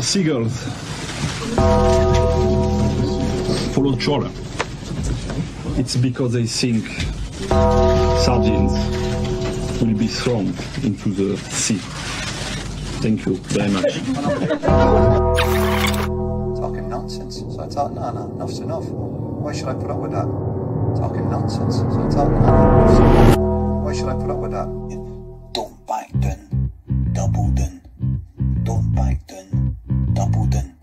seagulls follow trawler. It's because they think sardines will be thrown into the sea. Thank you very much. Talking nonsense. So I thought, no, enough's enough. Why should I put up with that? Talking nonsense. So I thought, no, enough's enough. Why should I put up with that? Don't back down, double down. Don't back down, double down.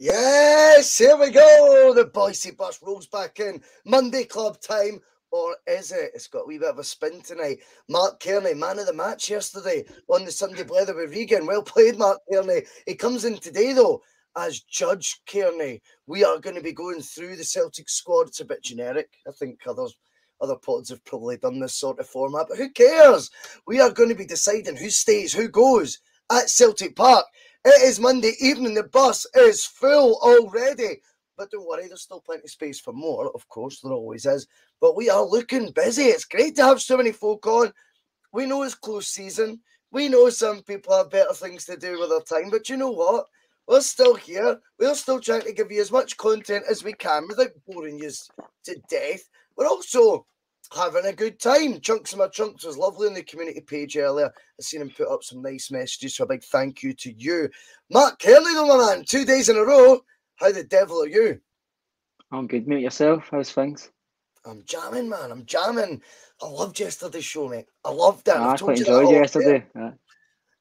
Yes, here we go. The Boyce'S bus rolls back in. Monday club time, or is it? It's got a wee bit of a spin tonight. Marc Cairney, man of the match yesterday on the Sunday Blether with Regan. Well played, Marc Cairney. He comes in today, though, as Judge Cairney. We are going to be going through the Celtic squad. It's a bit generic. I think other pods have probably done this sort of format, but who cares? We are going to be deciding who stays, who goes at Celtic Park. It is Monday evening. The bus is full already. But don't worry, there's still plenty of space for more. Of course, there always is. But we are looking busy. It's great to have so many folk on. We know it's close season. We know some people have better things to do with their time. But you know what? We're still here. We're still trying to give you as much content as we can without boring you to death. We're also having a good time. Chunks of My Trunks was lovely on the community page earlier. I seen him put up some nice messages, so a big thank you to you. Marc Cairney, though, my man, 2 days in a row. How the devil are you? I'm good, mate. Yourself? How's things? I'm jamming, man. I'm jamming. I loved yesterday's show, mate. I loved it. I quite enjoyed it yesterday. Yeah.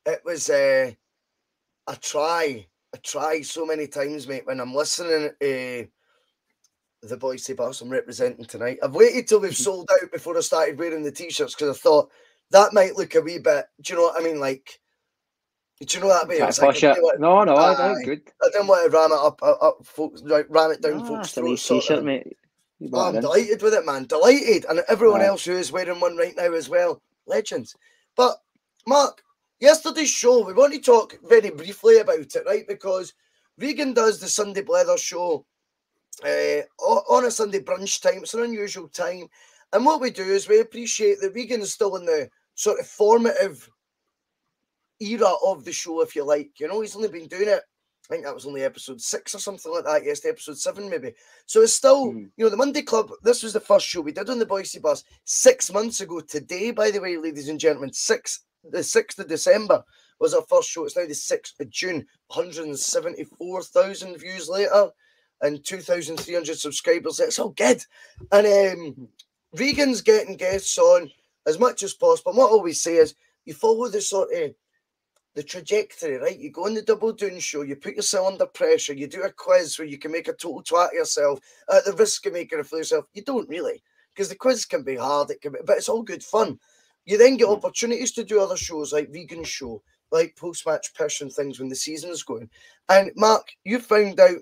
It was, I try so many times, mate, when I'm listening the Boyce'S bus I'm representing tonight. I've waited till we've sold out before I started wearing the t-shirts because I thought that might look a wee bit, do you know what I mean? Like, do you know what I mean? No, I'm good. I didn't want to ram it up folks, ram it down folks' It's a nice t-shirt, mate. I'm delighted with it, man. Delighted. And everyone else who is wearing one right now as well. Legends. But, Marc, yesterday's show, we want to talk very briefly about it, right? Because Regan does the Sunday Blether show on a Sunday brunch time. It's an unusual time. And what we do is we appreciate that Regan is still in the sort of formative era of the show, if you like. You know, he's only been doing it, I think that was only episode 6 or something like that. Yes, episode 7 maybe. So it's still, you know, the Monday Club, this was the first show we did on the Boyce'S bus 6 months ago today, by the way, ladies and gentlemen. The 6th of December was our first show. It's now the 6th of June. 174,000 views later and 2,300 subscribers. It's all good. And Regan's getting guests on as much as possible. And what I always say is you follow the sort of the trajectory, right? You go on the Double Doon show, you put yourself under pressure, you do a quiz where you can make a total twat of yourself at the risk of making a fool of yourself. You don't really, because the quiz can be hard, but it's all good fun. You then get opportunities to do other shows like Regan's show, like post-match pish and things when the season's going. And Mark, you found out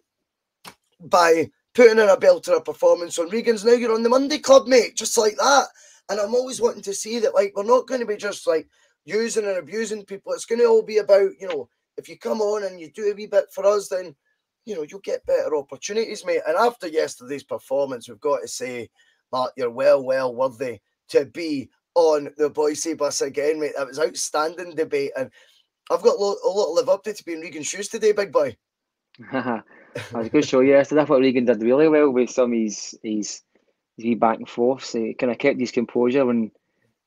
by putting in a belter performance on Regan's. Now you're on the Monday Club, mate, just like that. And I'm always wanting to see that, like, we're not going to be just like using and abusing people. It's going to all be about, you know, if you come on and you do a wee bit for us, then, you know, you'll get better opportunities, mate. And after yesterday's performance, we've got to say, Mark, you're well worthy to be on the Boyce'S bus again, mate. That was outstanding debate. And I've got a lot to live up to be in Regan's shoes today, big boy. It was a good show yesterday. I thought Regan did really well with some of his wee back and forth. He kind of kept his composure when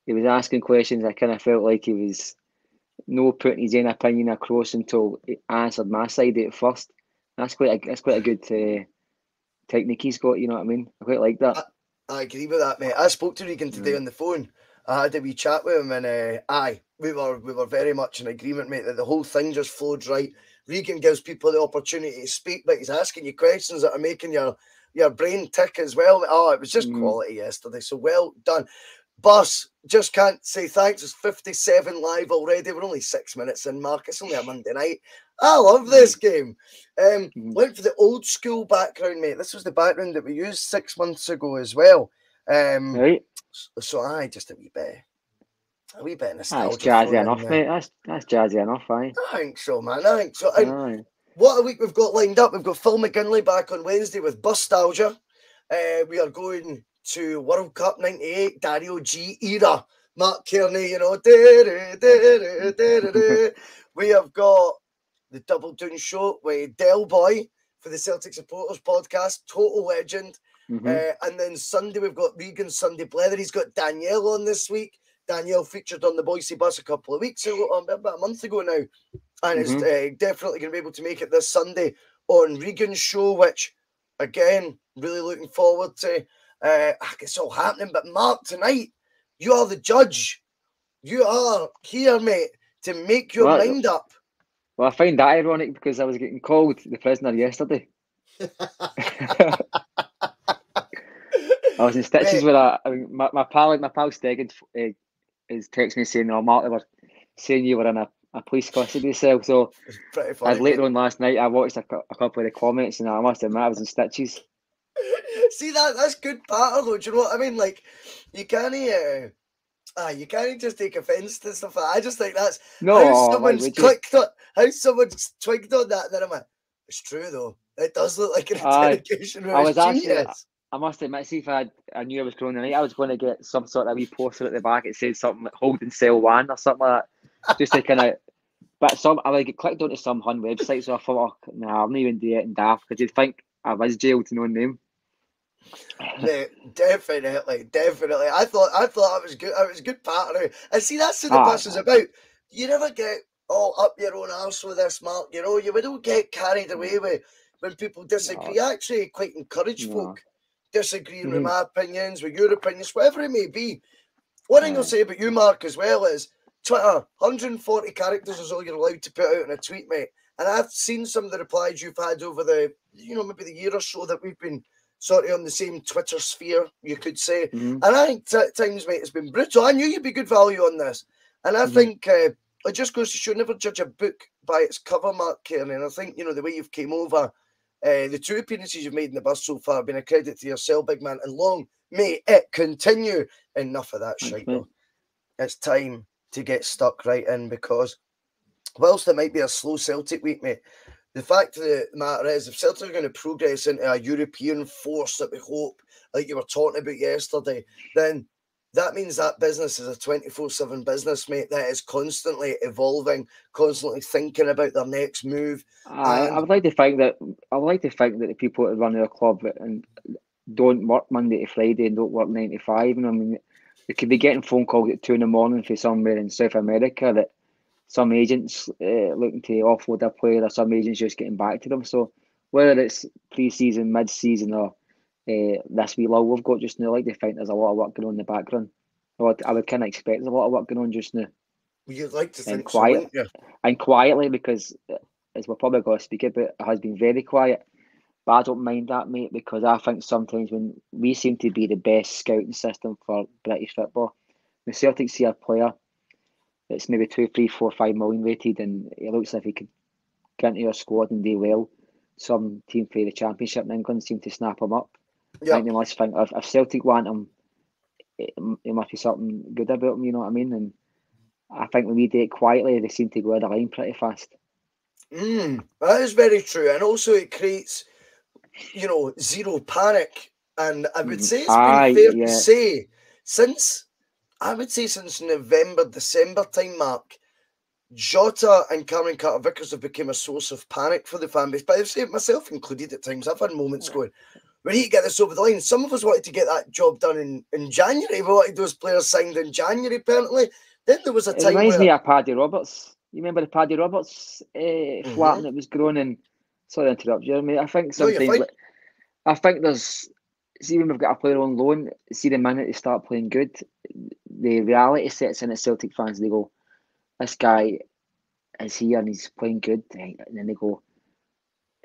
he was asking questions. I kind of felt like he was no putting his own opinion across until he answered my side at first. That's quite a good technique he's got. You know what I mean? I quite like that. I agree with that, mate. I spoke to Regan today on the phone. I had a wee chat with him, and we were very much in agreement, mate, that the whole thing just flowed right. Regan gives people the opportunity to speak, but he's asking you questions that are making your brain tick as well. Oh, it was just quality yesterday. So well done. Boss, just can't say thanks. It's 57 live already. We're only 6 minutes in, Mark. It's only a Monday night. I love this game. Went for the old school background, mate. This was the background that we used 6 months ago as well. Right. So just a wee bit of nostalgia. That's jazzy enough, mate. That's jazzy enough, aye. I think so, man. I think so. And what a week we've got lined up. We've got Phil McGinley back on Wednesday with Bustalgia. We are going to World Cup 98, Dario G era. Marc Cairney, you know. We have got the Double Down Show with Del Boy for the Celtic Supporters podcast, total legend. And then Sunday, we've got Regan's Sunday Blether. He's got Danielle on this week. Danielle featured on the Boyce'S bus a couple of weeks ago, about a month ago now. And it's definitely going to be able to make it this Sunday on Regan's show, which, again, really looking forward to. It's all happening. But Mark, tonight, you are the judge. You are here, mate, to make your mind up. Well, I find that ironic because I was getting called the prisoner yesterday. I was in stitches with that. I mean, my pal Stegan is texting me saying, "Oh, Mark, they were saying you were in a police custody cell." So later on last night, I watched a couple of the comments, and I must admit I was in stitches. See that's good patter though. Do you know what I mean? Like you can't just take offence to stuff like that. I just think that's how someone's twigged on that. And then I'm like, it's true though. It does look like an interrogation room. I must admit, see if I knew I was going tonight, I was going to get some sort of wee poster at the back. It said something like holding cell 1 or something like that. Just to kind of, but I clicked onto some Hun website, so I thought, oh, nah, I'm not even doing it in daft because you'd think I was jailed to no name. Yeah, definitely. I thought it was good. It was a good pattern. And see, that's what the bus is about. You never get all up your own arse with this, Mark. You know, you don't get carried away with when people disagree. I actually quite encourage folk disagreeing with my opinions, with your opinions, whatever it may be. One thing I'll say about you, Mark, as well is Twitter, 140 characters is all you're allowed to put out in a tweet, mate. And I've seen some of the replies you've had over the, maybe the year or so that we've been sort of on the same Twitter sphere, you could say. And I think at times, mate, it's been brutal. I knew you'd be good value on this. And I think it just goes to show, never judge a book by its cover, Marc Cairney. And I think, the way you've came over, the 2 appearances you've made in the bus so far have been a credit to yourself, big man. And long may it continue. Enough of that shite, though. It's time to get stuck right in because whilst it might be a slow Celtic week, mate, the fact of the matter is, if Celtic are going to progress into a European force that we hope, like you were talking about yesterday, then that means that business is a 24/7 business, mate, that is constantly evolving, constantly thinking about their next move. I would like to think that the people that run their club and don't work Monday to Friday and don't work 9 to 5. And I mean, they could be getting phone calls at 2 a.m. from somewhere in South America that some agents looking to offload a player, or some agents just getting back to them. So whether it's pre-season, mid-season, or this wee lull we've got just now, I like to think there's a lot of work going on in the background. I would kind of expect there's a lot of work going on just now. You'd like to think and quietly, because as we're probably going to speak about, it has been very quiet. But I don't mind that, mate, because I think sometimes when we seem to be the best scouting system for British football, when Celtic see a player, that's maybe 2, 3, 4, 5 million rated, and it looks like he could get into your squad and do well. Some team for the Championship in England seem to snap him up. I Yeah. think they must think if Celtic want him, it must be something good about him, you know what I mean? And I think when we do it quietly, they seem to go out the line pretty fast. That is very true. And also it creates, zero panic. And I would say it's been fair to say, since November, December time, Mark, Jota and Cameron Carter-Vickers have become a source of panic for the fan base. But I've said myself included at times, I've had moments going, we need to get this over the line. Some of us wanted to get that job done in January. We wanted those players signed in January, apparently. Then there was a time reminds me of Paddy Roberts. You remember the Paddy Roberts flapping that was growing? And sorry to interrupt you, mate. I think sometimes, I think there's, see when we've got a player on loan, see the minute they start playing good, the reality sets in at Celtic fans. They go, this guy is here and he's playing good. And then they go,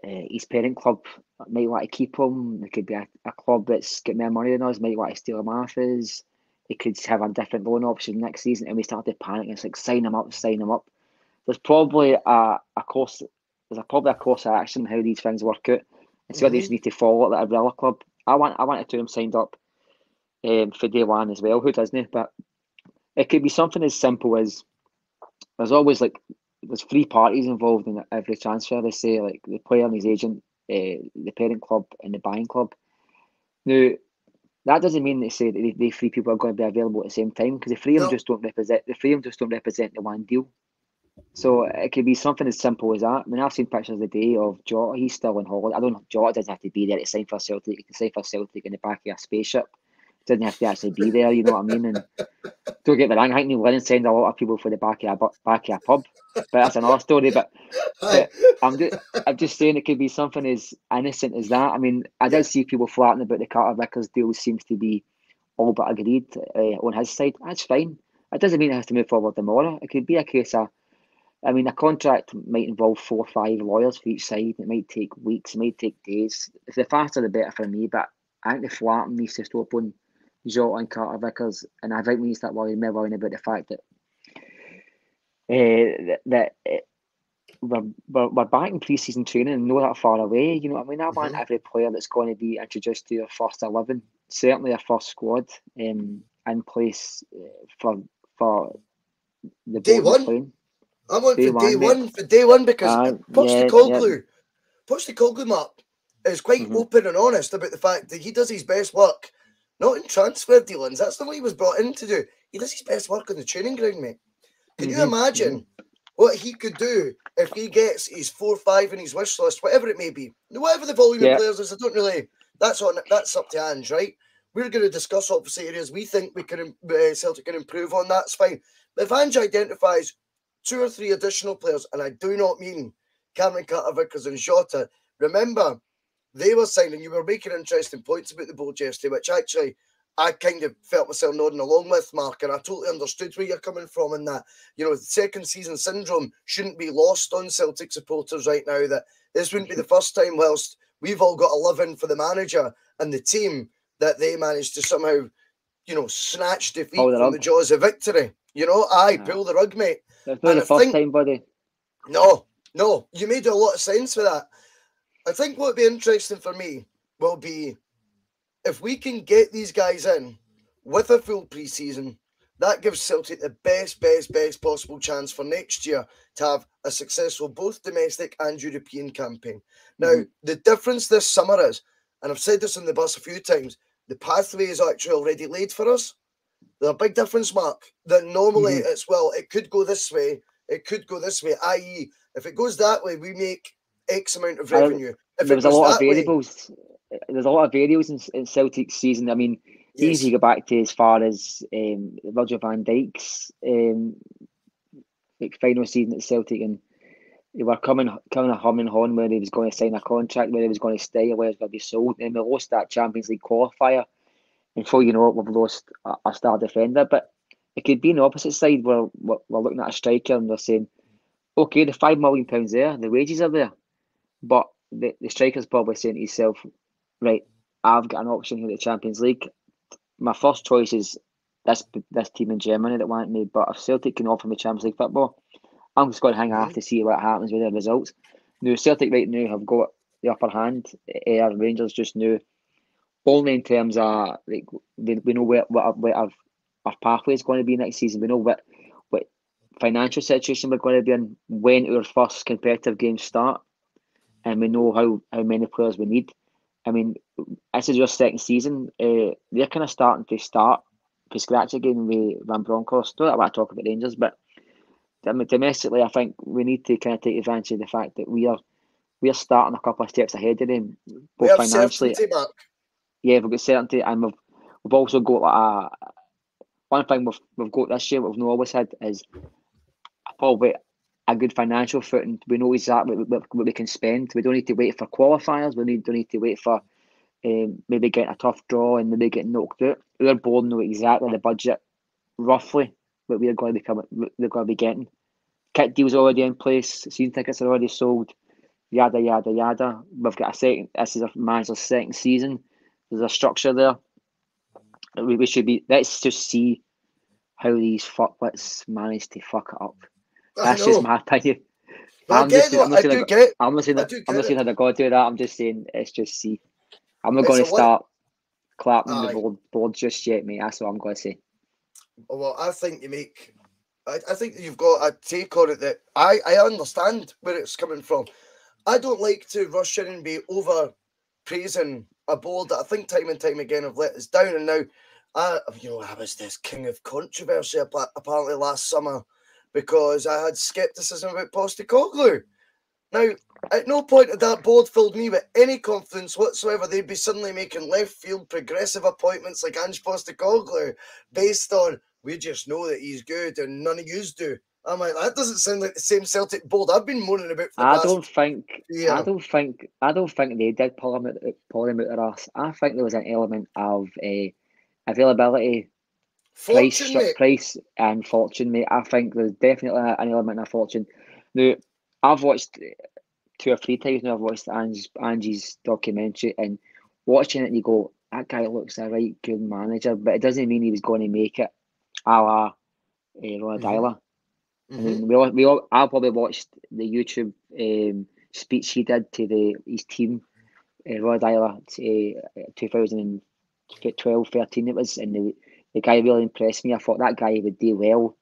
his parent club might want to keep him. There could be a club that's got more money than us, might want to steal him off us. They could have a different loan option next season, and we start to panic. It's like sign him up. There's probably a course. There's probably a course of action how these things work out. And so they just need to follow it at a umbrella club. I wanted to him signed up for day one as well. Who doesn't? But it could be something as simple as there's 3 parties involved in every transfer. They say like the player and his agent, the parent club, and the buying club. Now, that doesn't mean they say that the 3 people are going to be available at the same time, because the 3 of them just don't represent the one deal. So it could be something as simple as that. I mean, I've seen pictures the day of Jota. He's still on holiday. I don't know. Jota doesn't have to be there to sign for Celtic. He can sign for Celtic in the back of a spaceship. Doesn't have to actually be there. You know what I mean? And don't get me wrong. I think Neil Lennon sends a lot of people for the back of a pub, but that's another story. But I'm just saying it could be something as innocent as that. I mean, I did see people flatting about the Carter-Vickers deal seems to be all but agreed on his side. That's fine. It doesn't mean it has to move forward tomorrow. It could be a case of, I mean, a contract might involve 4 or 5 lawyers for each side. It might take weeks. It might take days. If the faster, the better for me. But I think the flatting needs to stop on Jota and Carter-Vickers, and I think we need to start worrying about the fact that we're back in pre-season training and not that far away. You know what I mean? I want every player that's going to be introduced to your first 11, certainly a first squad, in place for the day one. I want for day one because Postecoglou, Mark, is quite open and honest about the fact that he does his best work not in transfer dealings. That's not what he was brought in to do. He does his best work on the training ground, mate. Can you imagine what he could do if he gets his 4 or 5 in his wish list, whatever it may be, whatever the volume of players is? I don't really. That's up to Ange, right? We're going to discuss obviously areas we think we can Celtic can improve on. That's fine. But if Ange identifies 2 or 3 additional players, and I do not mean Cameron Carter-Vickers and Jota, remember they were signing. You were making interesting points about the board yesterday, which actually I kind of felt myself nodding along with, Mark, and I totally understood where you're coming from in that. Second season syndrome shouldn't be lost on Celtic supporters right now, that this wouldn't be the first time, whilst we've all got a love-in for the manager and the team, that they managed to somehow, snatch defeat from the jaws of victory. Pull the rug, mate. That's not the first time, buddy. No, you made a lot of sense with that. I think what would be interesting for me will be if we can get these guys in with a full pre-season. That gives Celtic the best possible chance for next year to have a successful both domestic and European campaign. Now, the difference this summer is, and I've said this on the bus a few times, the pathway is actually already laid for us. There's a big difference, Mark, that normally it's, it could go this way, i.e., if it goes that way, we make X amount of revenue. There's a lot of variables. There's a lot of variables in Celtic's season. I mean, easy to go back to as far as Virgil van Dijk's final season at Celtic, and they were coming a hum and haw where he was going to sign a contract, where he was going to stay, or where he was going to be sold, and we lost that Champions League qualifier. And before you know it, we've lost a star defender. But it could be on the opposite side where we're looking at a striker and they're saying, okay, the £5 million there, the wages are there, but the striker's probably saying to himself, right, I've got an option here at the Champions League. My first choice is this team in Germany that want me. But if Celtic can offer me Champions League football, I'm just going to hang off to see what happens with the results. Now, Celtic right now have got the upper hand. Rangers just now, only in terms of like we know what our pathway is going to be next season. We know what financial situation we're going to be in when our first competitive games start, and we know how many players we need. I mean, this is your second season. They're kind of starting to start from scratch again with Van Bronckhorst. Not that I want to talk about Rangers, but domestically, I think we need to kind of take advantage of the fact that we are starting a couple of steps ahead of them, both financially. Certainty, Mark. Yeah, we've got certainty, and we've also got like one thing we've got this year, what we've not always had, is probably a good financial footing. We know exactly what we can spend. We don't need to wait for qualifiers. We don't need to wait for maybe getting a tough draw and maybe getting knocked out. Our board know exactly the budget, roughly, what we're going to be getting. Kit deals already in place. Season tickets are already sold. Yada yada yada. We've got a second. This is our manager's second season. There's a structure there. We should be. Let's just see how these fuckwits manage to fuck it up. That's just my opinion. I'm not saying how they're going to do that. I'm just saying let's just see. I'm not going to start clapping the board just yet, mate. That's what I'm going to say. Well, I think you make. I think you've got a take on it that I understand where it's coming from. I don't like to rush in and be over praising a board that I think time and time again have let us down. And now, I was this king of controversy apparently last summer because I had scepticism about Postecoglou. Now, at no point had that board filled me with any confidence whatsoever they'd be suddenly making left field progressive appointments like Ange Postecoglou based on, we just know that he's good and none of yous do. I'm like, that doesn't sound like the same Celtic board I've been moaning about for the past. I don't think they did pull him out their arse. I think there was an element of availability, price and fortune, mate. I think there's definitely an element of fortune. Now, I've watched 2 or 3 times now. I've watched Angie's documentary, and watching it, and you go, that guy looks a right good manager, but it doesn't mean he was going to make it, a la Roy Dyler. I mean, I probably watched the YouTube speech he did to his team, Roy Dyler, 2012-13 it was, and the guy really impressed me. I thought that guy would do well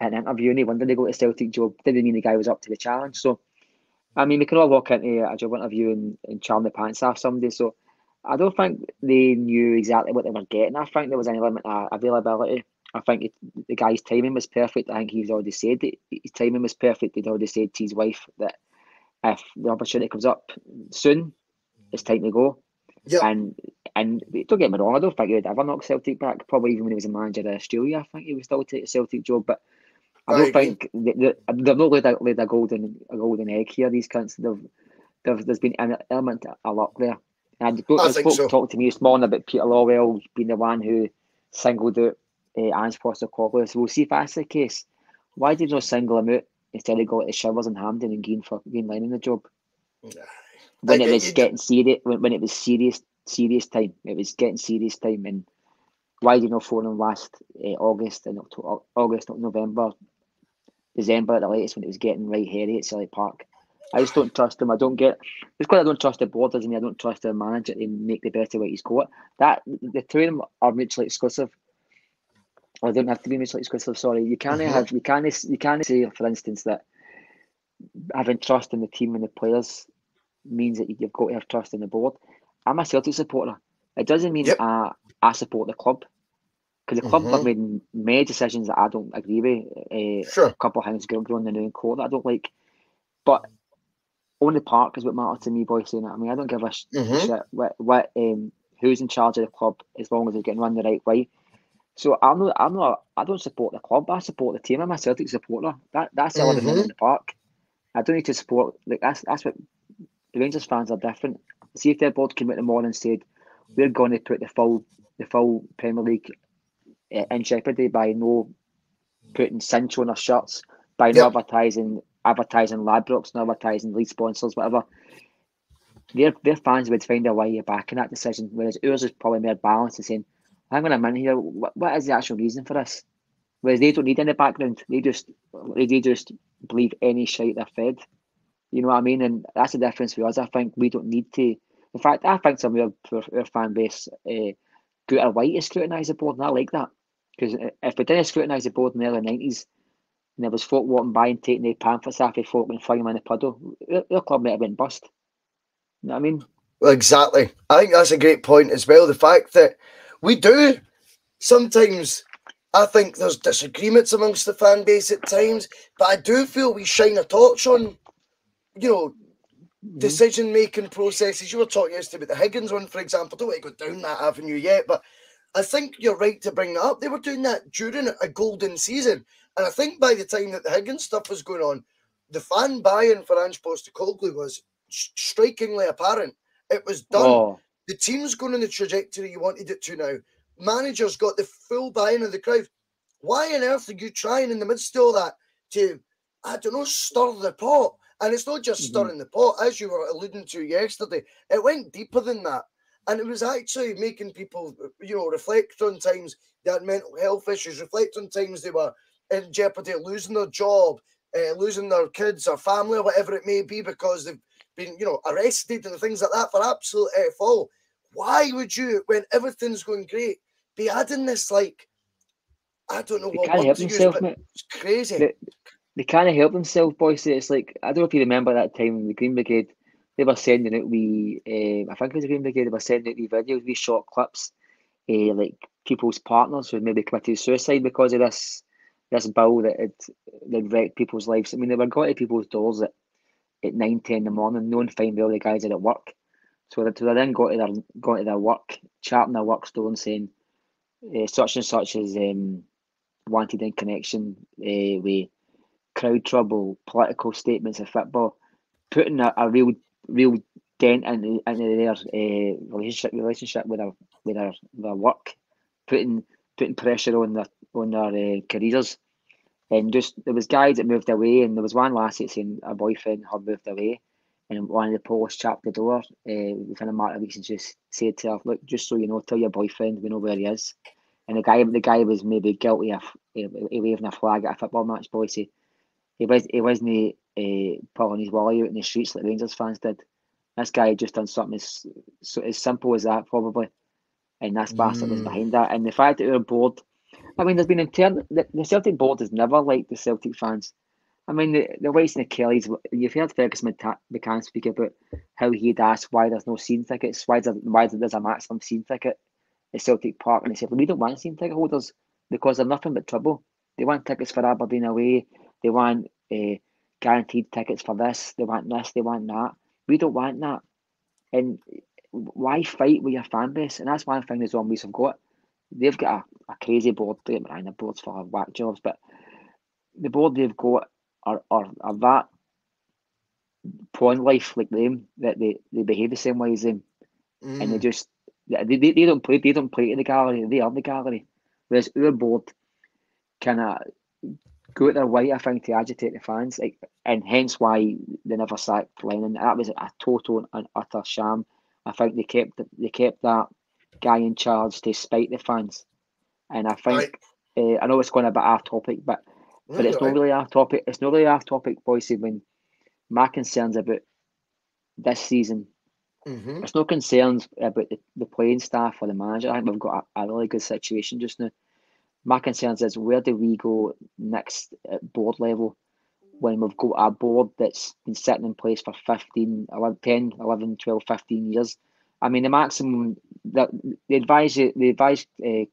in an interview, and he wanted to go to Celtic job. Didn't mean the guy was up to the challenge. So, I mean, we can all walk into a job interview and charm the pants off somebody. So, I don't think they knew exactly what they were getting. I think there was an element of availability. I think the guy's timing was perfect. I think he's already said that his timing was perfect. He'd already said to his wife that if the opportunity comes up soon, it's time to go. Yeah. And don't get me wrong, I don't think he would ever knock Celtic back. Probably even when he was a manager of Australia, I think he would still take a Celtic job. But I don't think they've not laid a golden egg here. These cunts, there's been an element of luck there. And folks talking to me this morning about Peter Lawwell being the one who singled out Ange Postecoglou. So we'll see if that's the case. Why did you not single him out instead of going to Shivers and Hampden and Green Line in the job? When it was getting serious, when it was serious time, it was getting serious time. And why did you not phone him last August, November, December at the latest when it was getting right hairy at Celtic Park? I just don't trust him. It's because I don't trust the board, doesn't mean I don't trust the manager to make the best of what he's got. That the two of them are mutually exclusive. Or they don't have to be mutually exclusive. Sorry, you can't say, for instance, that having trust in the team and the players means that you've got to have trust in the board. I'm a Celtic supporter. It doesn't mean I support the club, because the club have made many decisions that I don't agree with. A couple of things going on in the new court that I don't like, but on the park is what matters to me, boys. Saying that, I mean, I don't give a shit what who's in charge of the club as long as they're getting run the right way. So I don't support the club. I support the team. I'm a Celtic supporter. That's 11 men in the park. I don't need to support, like that's what the Rangers fans are different. See if their board came out in the morning and said we're going to put the full Premier League in jeopardy by no putting Cincho on our shirts, by no advertising Ladbrokes, no advertising lead sponsors, whatever. Their fans would find a way of backing that decision, whereas ours is probably more balanced and saying, hang on a minute here, what is the actual reason for this? Whereas they don't need any background. They just believe any shite they're fed. You know what I mean? And that's the difference with us. I think we don't need to. In fact, I think some of our fan base go out of way to scrutinise the board, and I like that. Because if we didn't scrutinise the board in the early 90s, and there was folk walking by and taking the pamphlets after folk and flinging them in the puddle, our club might have been bust. You know what I mean? Well, exactly. I think that's a great point as well. The fact that we do sometimes, I think there's disagreements amongst the fan base at times, but I do feel we shine a torch on, decision-making processes. You were talking yesterday about the Higgins one, for example. Don't want to go down that avenue yet, but I think you're right to bring that up. They were doing that during a golden season, and I think by the time that the Higgins stuff was going on, the fan buy-in for Ange Postecoglou was strikingly apparent. It was done. Oh. The team's going in the trajectory you wanted it to now. Manager's got the full buy-in of the crowd. Why on earth are you trying in the midst of all that to, I don't know, stir the pot? And it's not just stirring the pot, as you were alluding to yesterday. It went deeper than that. And it was actually making people, reflect on times they had mental health issues, reflect on times they were in jeopardy of losing their job, losing their kids or family or whatever it may be because they've been, arrested and things like that for absolute fall. Why would you, when everything's going great, be adding this, I don't know what word to use, but it's crazy. They can't help themselves, boys. It's like, I don't know if you remember that time in the Green Brigade, they were sending out I think it was the Green Brigade, they were sending out videos, short clips, like people's partners who maybe committed suicide because of this bill that had wrecked people's lives. I mean, they were going to people's doors at 9, 10 in the morning, knowing fine well the guys are at work. So they then got to their work, charting their work stone, saying such and such is wanted in connection with crowd trouble, political statements of football, putting a real dent into their relationship with their work, putting pressure on their careers. And just there was guys that moved away, and there was one last saying a boyfriend had moved away, and one of the posts chapped the door within a matter of weeks and just said to her, "Look, just so you know, tell your boyfriend we know where he is." And the guy was maybe guilty of waving a flag at a football match, boys. He wasn't pulling his wallet out in the streets like Rangers fans did. This guy had just done something as simple as that, probably. And this bastard was behind that. And the fact that our board, I mean, there's been the Celtic board has never liked the Celtic fans. I mean, the Whites and the Kellys, you've heard Ferguson McCann speak about how he'd asked why there's no season tickets, why there's a maximum season ticket at Celtic Park. And he said, we don't want season ticket holders because they're nothing but trouble. They want tickets for Aberdeen away. They want guaranteed tickets for this. They want this. They want that. We don't want that. And why fight with your fan base? And that's one thing the Zombies have got. They've got a crazy board. The board's full of whack jobs, but the board they've got are that pawn life like them, that they behave the same way as them, and they don't play to the gallery. They are the gallery. Whereas our board kind of go out their way, I think, to agitate the fans, and hence why they never sacked Lennon. That was a total and utter sham. I think they kept that guy in charge to spite the fans, and I think I know it's going a bit off topic, but it's not really off topic. It's not really off topic, boys. When my concerns about this season, there's no concerns about the playing staff or the manager. I think we've got a really good situation just now. My concerns is, where do we go next at board level when we've got a board that's been sitting in place for 15, 11, 10, 11, 12, 15 years? I mean, the maximum that they advise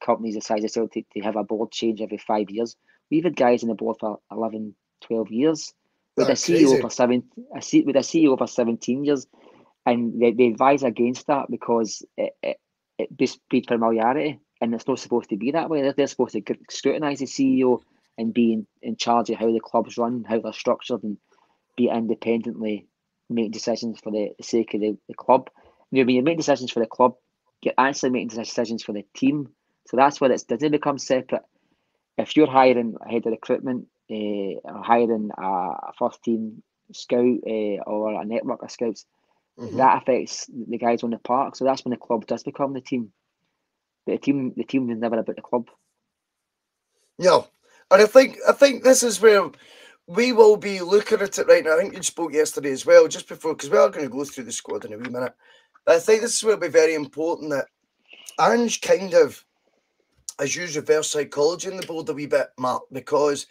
companies the size of Celtic to have a board change every 5 years. We've had guys in the board for 11, 12 years with a CEO for 17 years, and they advise against that because it breeds familiarity. And it's not supposed to be that way. They're supposed to scrutinise the CEO and be in charge of how the club's run, how they're structured, and be independently make decisions for the sake of the club. When you make decisions for the club, you're actually making decisions for the team. So that's where it doesn't become separate. If you're hiring a head of recruitment or hiring a first team scout or a network of scouts, that affects the guys on the park. So that's when the club does become the team. But the team was never about the club. No, and I think this is where we will be looking at it right now. I think you spoke yesterday as well, just before, because we are going to go through the squad in a wee minute. But I think this is where it'll be very important that Ange kind of has used reverse psychology in the board a wee bit, Mark, because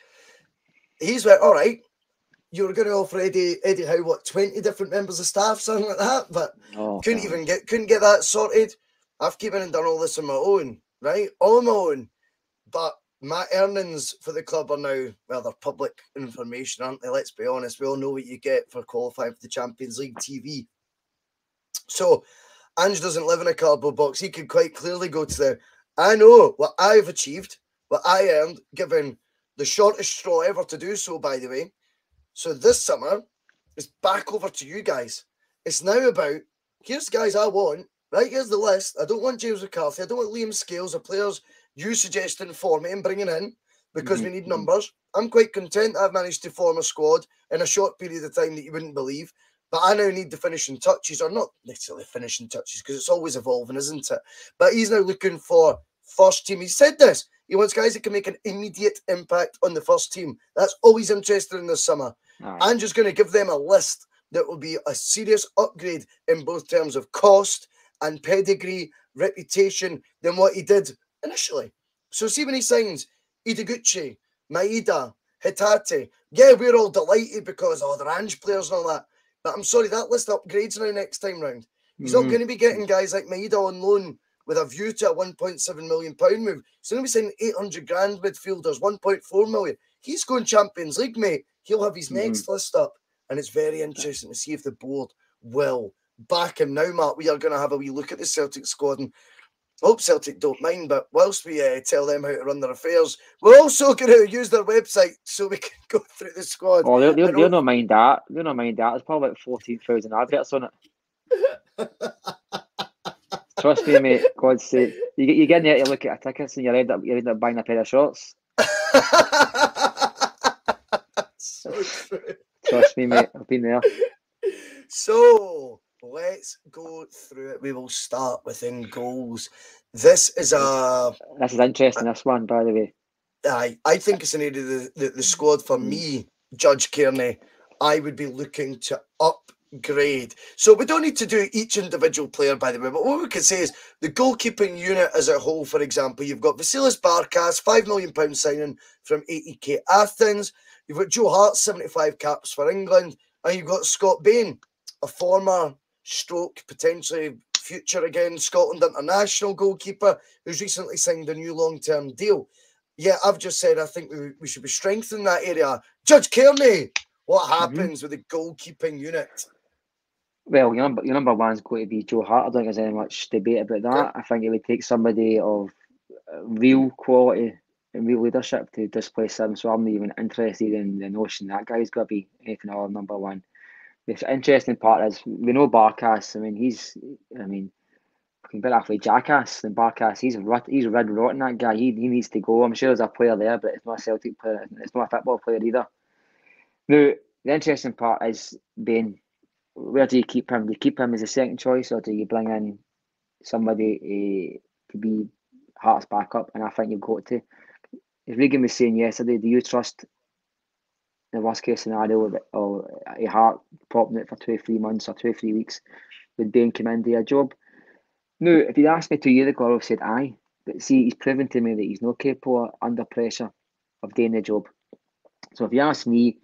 he's like, all right, you were going to offer Eddie Howe, 20 different members of staff, something like that, but couldn't get that sorted. I've came in and done all this on my own, right? All on my own. But my earnings for the club are now, well, they're public information, aren't they? Let's be honest. We all know what you get for qualifying for the Champions League TV. So Ange doesn't live in a cardboard box. He could quite clearly go to the, I know what I've achieved, what I earned, given the shortest straw ever to do so, by the way. So this summer, it's back over to you guys. It's now about, here's the guys I want, right? Here's the list. I don't want James McCarthy. I don't want Liam Scales or players you suggesting for me and bringing in because we need numbers. I'm quite content I've managed to form a squad in a short period of time that you wouldn't believe. But I now need the finishing touches, or not necessarily finishing touches, because it's always evolving, isn't it? But he's now looking for first team. He said this. He wants guys that can make an immediate impact on the first team. That's all he's interested in this summer. I'm just going to give them a list that will be a serious upgrade in both terms of cost and pedigree, reputation, than what he did initially. So see when he signs Ideguchi, Maeda, Hitate, yeah, we're all delighted because, they're Ange players and all that. But I'm sorry, that list upgrades now next time round. He's not going to be getting guys like Maeda on loan with a view to a £1.7 million move. He's going to be signing 800 grand midfielders, 1.4 million. He's going Champions League, mate. He'll have his next list up. And it's very interesting to see if the board will back him. Now, Mark, we are going to have a wee look at the Celtic squad. And I hope Celtic don't mind, but whilst we tell them how to run their affairs, we're also going to use their website so we can go through the squad. Oh, they'll not mind that. They'll not mind that. There's probably about 14,000 adverts on it. Trust me, mate. God's sake. You get in there to look at a tickets and you end up buying a pair of shorts. So true. Trust me, mate. I've been there. So let's go through it. We will start within goals. This is interesting, this one, by the way. I think it's an area of the squad for me, Judge Cairney. I would be looking to upgrade. So we don't need to do each individual player, by the way, but what we can say is the goalkeeping unit as a whole, for example, you've got Vasilis Barkas, £5 million signing from AEK Athens. You've got Joe Hart, 75 caps for England. And you've got Scott Bain, a former stroke, potentially future again, Scotland international goalkeeper who's recently signed a new long-term deal. Yeah, I've just said I think we should be strengthening that area. Judge Cairney, what happens with the goalkeeping unit? Well, your number one's going to be Joe Hart. I don't think there's any much debate about that. Okay. I think it would take somebody of real quality and real leadership to displace him. So I'm not even interested in the notion that guy's got to be anything other than number one. The interesting part is we know Barkas. I mean, a bit halfway jackass than Barkas. He's red rotten, that guy. He needs to go. I'm sure there's a player there, but it's not a Celtic player. It's not a football player either. Now, the interesting part is Bain. Where do you keep him? Do you keep him as a second choice, or do you bring in somebody to be Hart's backup? And I think you've got to. As Regan was saying yesterday, do you trust the worst case scenario of a Hart popping it for 2-3 months or 2-3 weeks with Bain come in, do a job? No, if you'd asked me 2 years ago, I would have said aye. But see, he's proven to me that he's not capable under pressure of doing the job. So if you ask me,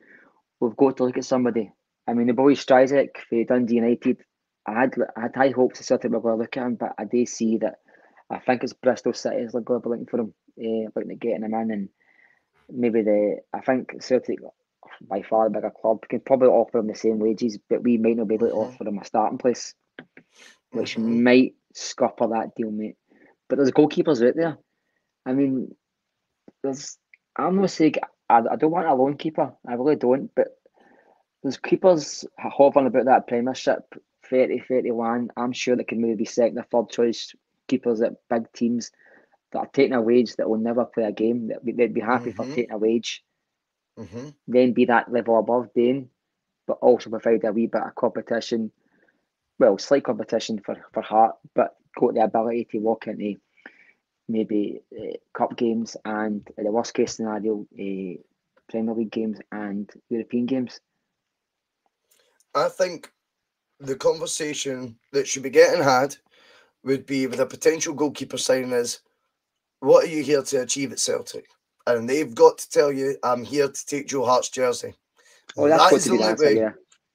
we've got to look at somebody. I mean, the boy Stryzik for Dundee United, I had high hopes of Celtic were going to look at him, but I do see that I think it's Bristol City is going to be looking for him, looking at getting him in, and maybe I think Celtic, by far the bigger club, can probably offer him the same wages, but we might not be able to offer him a starting place, which might scupper that deal, mate. But there's goalkeepers out there. I mean, I'm not saying I don't want a lone keeper. I really don't, but there's keepers hovering about that Premiership 30, 31. I'm sure that can maybe be second or third choice keepers at big teams that are taking a wage that will never play a game. They'd be happy for taking a wage. Then be that level above Bain, but also provide a wee bit of competition. Well, slight competition for Hart, but got the ability to walk into maybe cup games, and in the worst case scenario, Premier League games and European games. I think the conversation that should be getting had would be with a potential goalkeeper signing is, what are you here to achieve at Celtic? And they've got to tell you, I'm here to take Joe Hart's jersey. Oh, that's That got is to the be the only answer, way. yeah.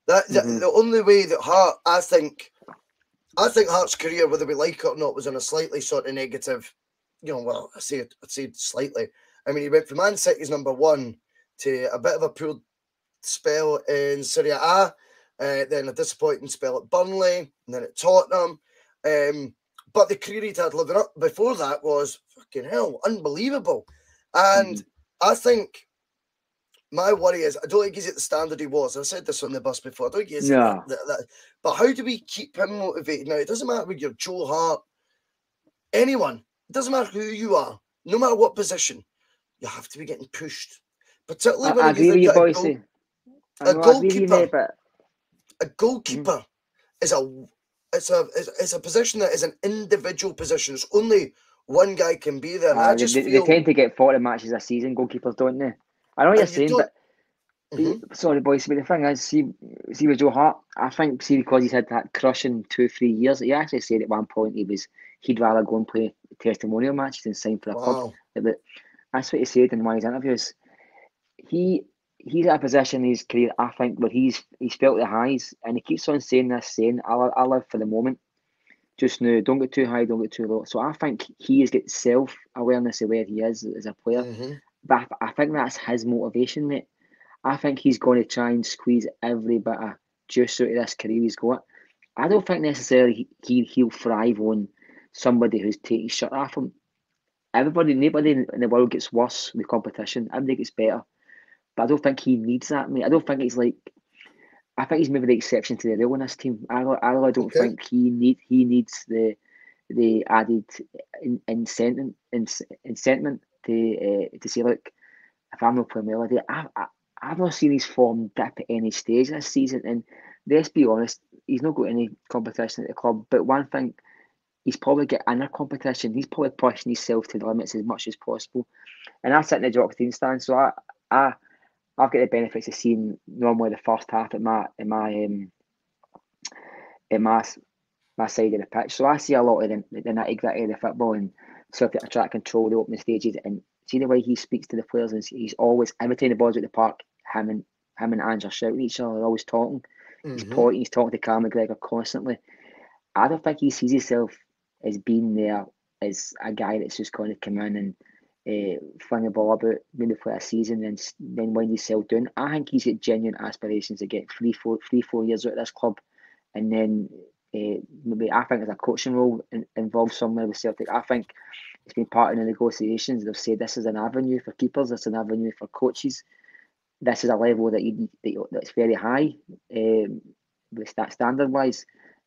The only way that Hart, I think Hart's career, whether we like it or not, was on a slightly sort of negative, well, I'd say slightly. I mean, he went from Man City's number one to a bit of a poor spell in Serie A, then a disappointing spell at Burnley, and then at Tottenham. But the career he'd had living up before that was fucking hell, unbelievable. And I think my worry is, I don't think he's at the standard he was. I've said this on the bus before. I don't think he's at that. But how do we keep him motivated? Now, it doesn't matter whether you're Joe Hart, anyone. It doesn't matter who you are. No matter what position, you have to be getting pushed. Particularly when I agree with you, Boyce. A goalkeeper is a position that is an individual position. It's only one guy can be there. And they tend to get 40 matches a season, goalkeepers, don't they? I know what you're saying, but sorry, Boyce, but the thing is, see with Joe Hart, I think, because he's had that crushing 2-3 years, he actually said at one point he'd rather go and play testimonial matches than sign for a club. That's what he said in one of his interviews. He's at a position in his career, I think, where he's felt the highs, and he keeps on saying, I live for the moment. Just now, don't get too high, don't get too low. So I think he has got self-awareness of where he is as a player. But I think that's his motivation, mate. I think he's going to try and squeeze every bit of juice out of this career he's got. I don't think necessarily he'll thrive on somebody who's taking his shirt off him. Nobody in the world gets worse with competition. Everybody gets better. But I don't think he needs that, mate. I don't think I think he's maybe the exception to the rule in this team. I really don't think he needs the added incentive to say, look, if I'm not playing well, I've not seen his form dip at any stage this season. And let's be honest, he's not got any competition at the club. But one thing, he's probably got inner competition. He's probably pushing himself to the limits as much as possible. And I sit in the Jock Dean stand, so I've got the benefits of seeing normally the first half at my side of the pitch. So I see a lot of the nitty-gritty of the football, and Celtic are trying to control the opening stages. And see the way he speaks to the players, and he's always, every time the ball's at the park, him and Ange are shouting at each other, they're always talking. He's pointing, he's talking to Carl McGregor constantly. I don't think he sees himself as being there as a guy that's just going to come in and fling the ball about, maybe play a season and then wind himself down. I think he's got genuine aspirations to get 3-4 years out of this club, and then maybe I think there's a coaching role involved somewhere with Celtic. I think it's been part of the negotiations. They've said this is an avenue for keepers, this is an avenue for coaches. This is a level that's very high, with that standard wise,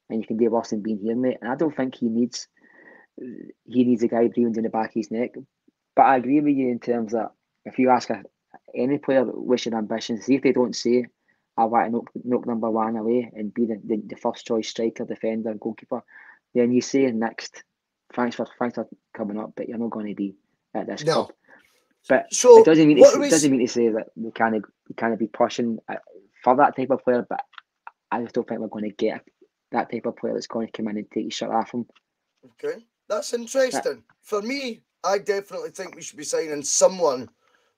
and you can do worse than being here, mate. And I don't think he needs a guy breathing in the back of his neck. But I agree with you in terms that if you ask any player what's your ambitions, see if they don't say, I want to knock number one away and be the first choice striker, defender, and goalkeeper, then you say next, thanks for coming up, but you're not going to be at this club. But so it doesn't mean to say that we can't be pushing for that type of player. But I just don't think we're going to get that type of player that's going to come in and take his shirt off him. Okay, that's interesting. For me, I definitely think we should be signing someone,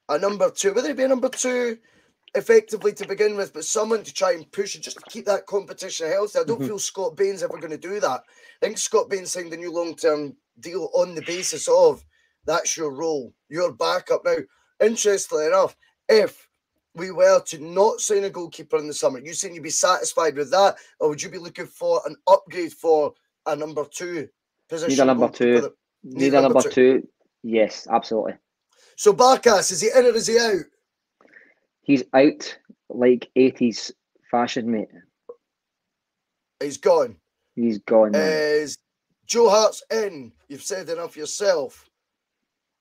a number two, whether it be a number two effectively to begin with, but someone to try and push and just to keep that competition healthy. I don't feel Scott Bain's ever going to do that. I think Scott Bain signed a new long-term deal on the basis of that's your role, your backup. Now, interestingly enough, if we were to not sign a goalkeeper in the summer, you saying you'd be satisfied with that, or would you be looking for an upgrade for a number two position? Need a number two. Yes, absolutely. So Barkas, is he in or is he out? He's out like 80s fashion, mate. He's gone. He's gone. Is Joe Hart's in? You've said enough yourself.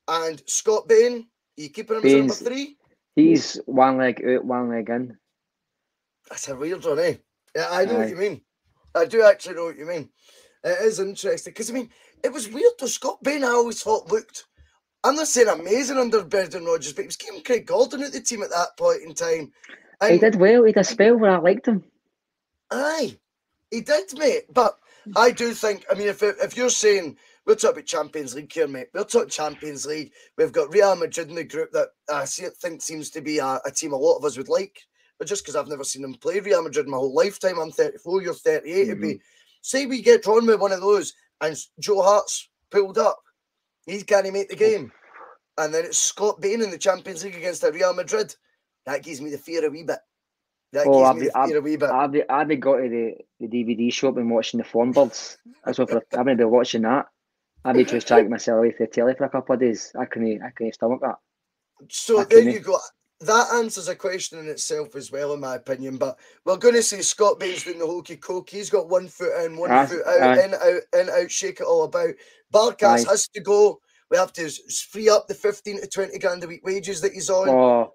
And Scott Bain, are you keeping him as number three? He's one leg out, one leg in. That's a weird one, eh? Yeah, I know what you mean. I do actually know what you mean. It is interesting because, I mean, It was weird though. Scott Bain, I always thought looked, I'm not saying amazing under Brendan Rodgers, but he was keeping Craig Gordon at the team at that point in time. And He did well. He had a spell where I liked him. Aye, he did, mate. But I do think, I mean, if you're saying, we're talking about Champions League here, mate. We're talking Champions League. We've got Real Madrid in the group that I think seems to be a team a lot of us would like. But just because I've never seen them play Real Madrid my whole lifetime, I'm 34, you're 38 to be. Say we get drawn with one of those and Joe Hart's pulled up. He can't make the game. And then it's Scott Bain in the Champions League against the Real Madrid. That gives me the fear a wee bit. I'd be going to the DVD shop and watching the Thornbirds. I'm going to be watching that. I'd be just trying myself away for the telly for a couple of days. I couldn't stomach that. So there you go. That answers a question in itself as well, in my opinion. But we're going to say Scott Bain's doing the hokey coke. He's got 1 foot in, 1 foot out, in, out, shake it all about. Barkas has to go. We have to free up the 15 to 20 grand a week wages that he's on. Oh,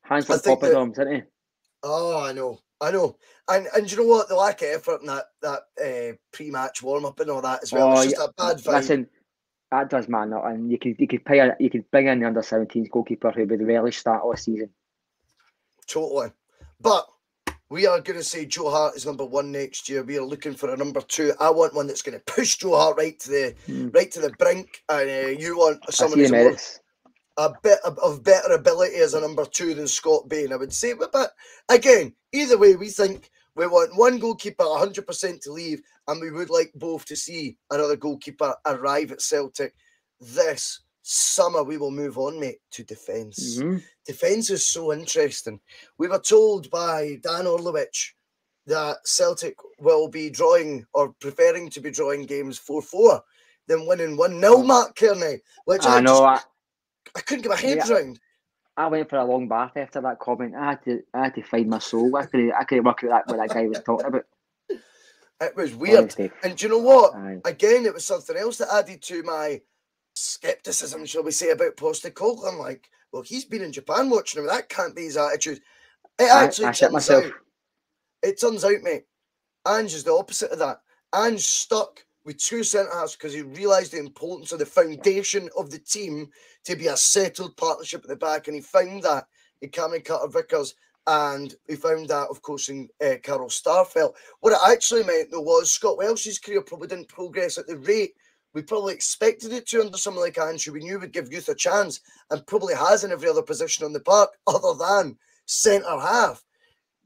hands like poppadoms, isn't he? Oh, I know. And you know what? The lack of effort in that pre-match warm-up and all that as well. It's just a bad vibe. Listen, that does matter. And you could bring in the under-17s goalkeeper who would really start all season. Totally. But we are going to say Joe Hart is number 1 next year. We are looking for a number 2. I want one that's going to push Joe Hart right to the brink, and you want someone who's a bit of better ability as a number 2 than Scott Bain, I would say. But again, either way, we think we want one goalkeeper 100% to leave, and we would like both to see another goalkeeper arrive at Celtic this summer. We will move on, mate, to defence. Defence is so interesting. We were told by Dan Orlovich that Celtic will be drawing or preferring to be drawing games 4-4 than winning 1-0, Marc Cairney, which I couldn't get my head around. I went for a long bath after that comment. I had to find my soul. I couldn't work out what that guy was talking about. It was weird. Honestly. And do you know what? Again, it was something else that added to my skepticism, shall we say, about Postecoglou. I'm like, well, he's been in Japan watching him. That can't be his attitude. It actually turns out. It turns out, mate, Ange is the opposite of that. Ange stuck with 2 centre-halves because he realised the importance of the foundation of the team to be a settled partnership at the back, and he found that in Cameron Carter-Vickers, and he found that, of course, in Carl Starfelt. What it actually meant, though, was Scott Welsh's career probably didn't progress at the rate we probably expected it to under someone like Ange, who we knew would give youth a chance, and probably has in every other position on the park, other than centre-half.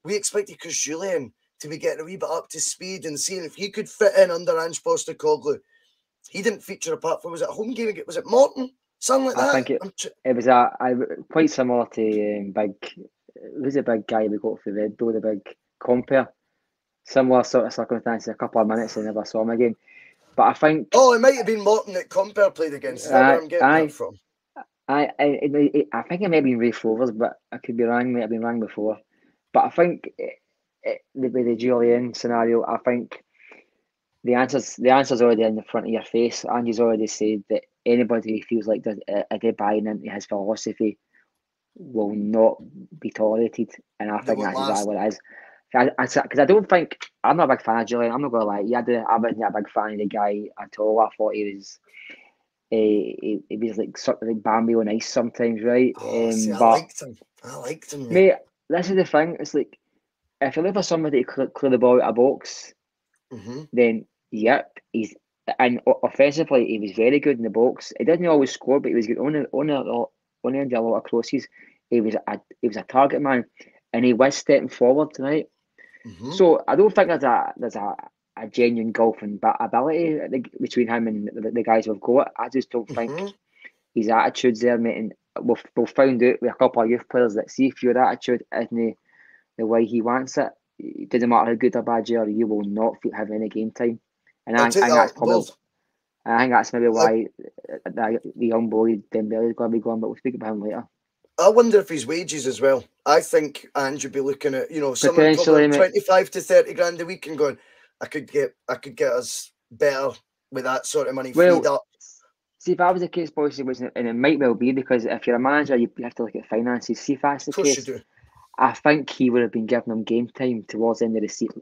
We expected Chris Julian to be getting a wee bit up to speed and seeing if he could fit in under Ange Postecoglou. He didn't feature apart from, was it a home game? Was it Morton? Something like that? I think it was quite similar to who's the big guy we got for Red Bull, the big compare. Similar sort of circumstances, a couple of minutes, I never saw him again. But I think... Oh, it might have been Morton that Compare played against. Is that where I'm getting that from? I think it may have been Ray Frovers, but I could be wrong. Might have been wrong before. But I think the Julian scenario, I think the answer's already in the front of your face. Andy's already said that anybody who feels like they're buying into his philosophy will not be tolerated, and I think that's exactly what it is. Because I don't think, I'm not a big fan of Julian. I'm not going to lie. I wasn't a big fan of the guy at all. I thought he was like sort of like Bambi on ice sometimes, right? I liked him. Mate, this is the thing. It's like, if you look for somebody to clear the ball out of a box, then yep, and offensively he was very good in the box. He didn't always score, but he was good on a lot of crosses. He was a target man, and he was stepping forward tonight. So I don't think there's a genuine golfing ability between him and the guys we've got. I just don't think his attitude's there, mate. And we've found out with a couple of youth players that see if your attitude isn't the way he wants it, it doesn't matter how good or bad you are, you will not have any game time. And I think that's maybe why the young boy Dembele is going to be gone, but we'll speak about him later. I wonder if his wages as well. I think Ange would be looking at, someone probably 25 to 30 grand a week and going, I could get us better with that sort of money freed up. See, if that was the case, Boyce, and it might well be, because if you're a manager, you have to look at finances. See if that's the case. Of course you do. I think he would have been giving them game time towards the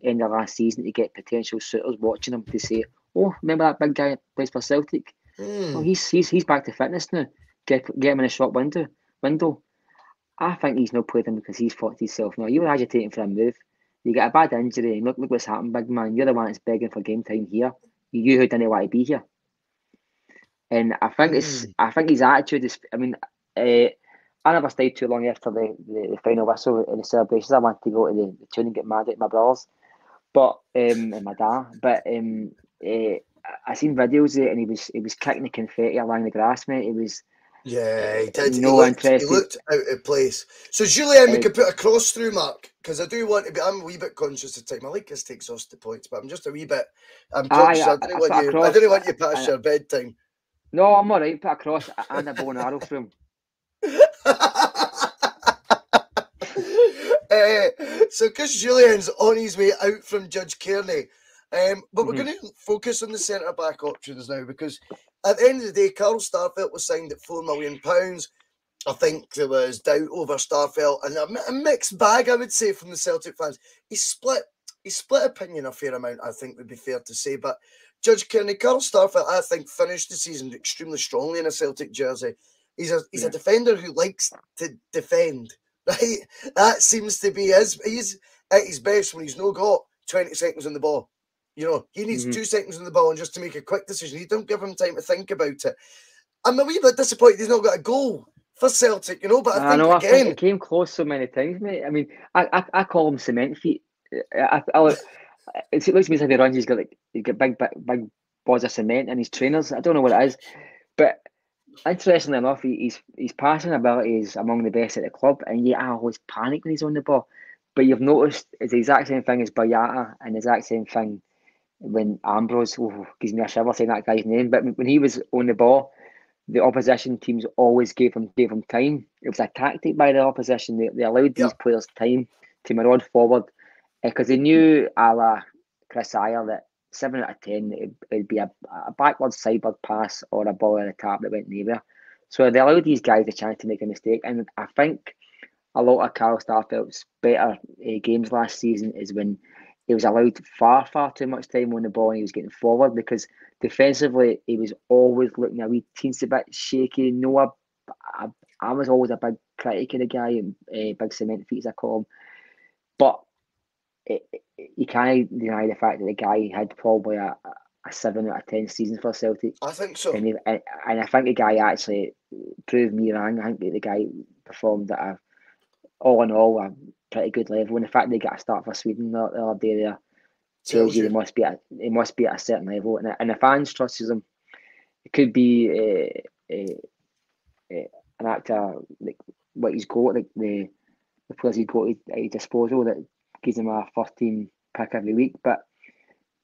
end of last season to get potential suitors watching him to say, Oh, remember that big guy that plays for Celtic? Oh, he's back to fitness now. Get him in a shop window. I think he's not played him because he's thought to himself, no, you were agitating for a move. You get a bad injury, and look what's happened, big man. You're the one that's begging for game time here. You who didn't want to be here. And I think his attitude is. I mean, I never stayed too long after the final whistle in the celebrations. I wanted to go to the tune and get mad at my brothers, but and my dad. But I seen videos of it, and he was kicking the confetti along the grass, mate. He was. Yeah, he did. No He looked out of place. So, Julian, we could put a cross through Marc, because I do want to be. I'm a wee bit conscious of time. I like us to exhaust the points, but I'm just a wee bit. I'm conscious. I didn't want you past your bedtime. No, I'm all right. Put a cross and a bow and arrow through him. So, because Julian's on his way out from Judge Cairney, but we're going to focus on the centre back options now, because at the end of the day, Carl Starfelt was signed at £4 million. I think there was doubt over Starfelt, and a mixed bag, I would say, from the Celtic fans. He split opinion a fair amount, I think would be fair to say. But Judge Cairney, Carl Starfelt, I think, finished the season extremely strongly in a Celtic jersey. He's a defender who likes to defend, right? That seems to be he's at his best when he's not got 20 seconds on the ball. You know, he needs 2 seconds on the ball and just to make a quick decision. You don't give him time to think about it. I'm a wee bit disappointed he's not got a goal for Celtic, you know, but I think it came close so many times, mate. I mean, I call him cement feet. It looks to me as if he runs, he's got big balls of cement in his trainers. I don't know what it is, but interestingly enough, his passing ability is among the best at the club, and yet I always panic when he's on the ball. But you've noticed it's the exact same thing as Boyata, and the exact same thing when Ambrose, gives me a shiver saying that guy's name, but when he was on the ball, the opposition teams always gave him time. It was a tactic by the opposition. They allowed these players time to maraud forward because they knew, a la Chris Ayer, that 7 out of 10 it'd be a backward sideward pass or a ball at the tap that went nowhere. So they allowed these guys a chance to make a mistake, and I think a lot of Carl Starfelt's better games last season is when he was allowed far too much time on the ball and he was getting forward, because defensively he was always looking a wee teensy bit shaky. No, I was always a big critic of the guy, and big cement feet as I call him. But you can't deny the fact that the guy had probably a 7 out of 10 season for Celtic. I think so. And I think the guy actually proved me wrong. I think the guy performed at all in all a pretty good level. And the fact they got a start for Sweden the other day there tells you they must be at a certain level. And the fans trust him. It could be an actor like what he's got, like the players he's got at his disposal that gives him a first team pick every week, but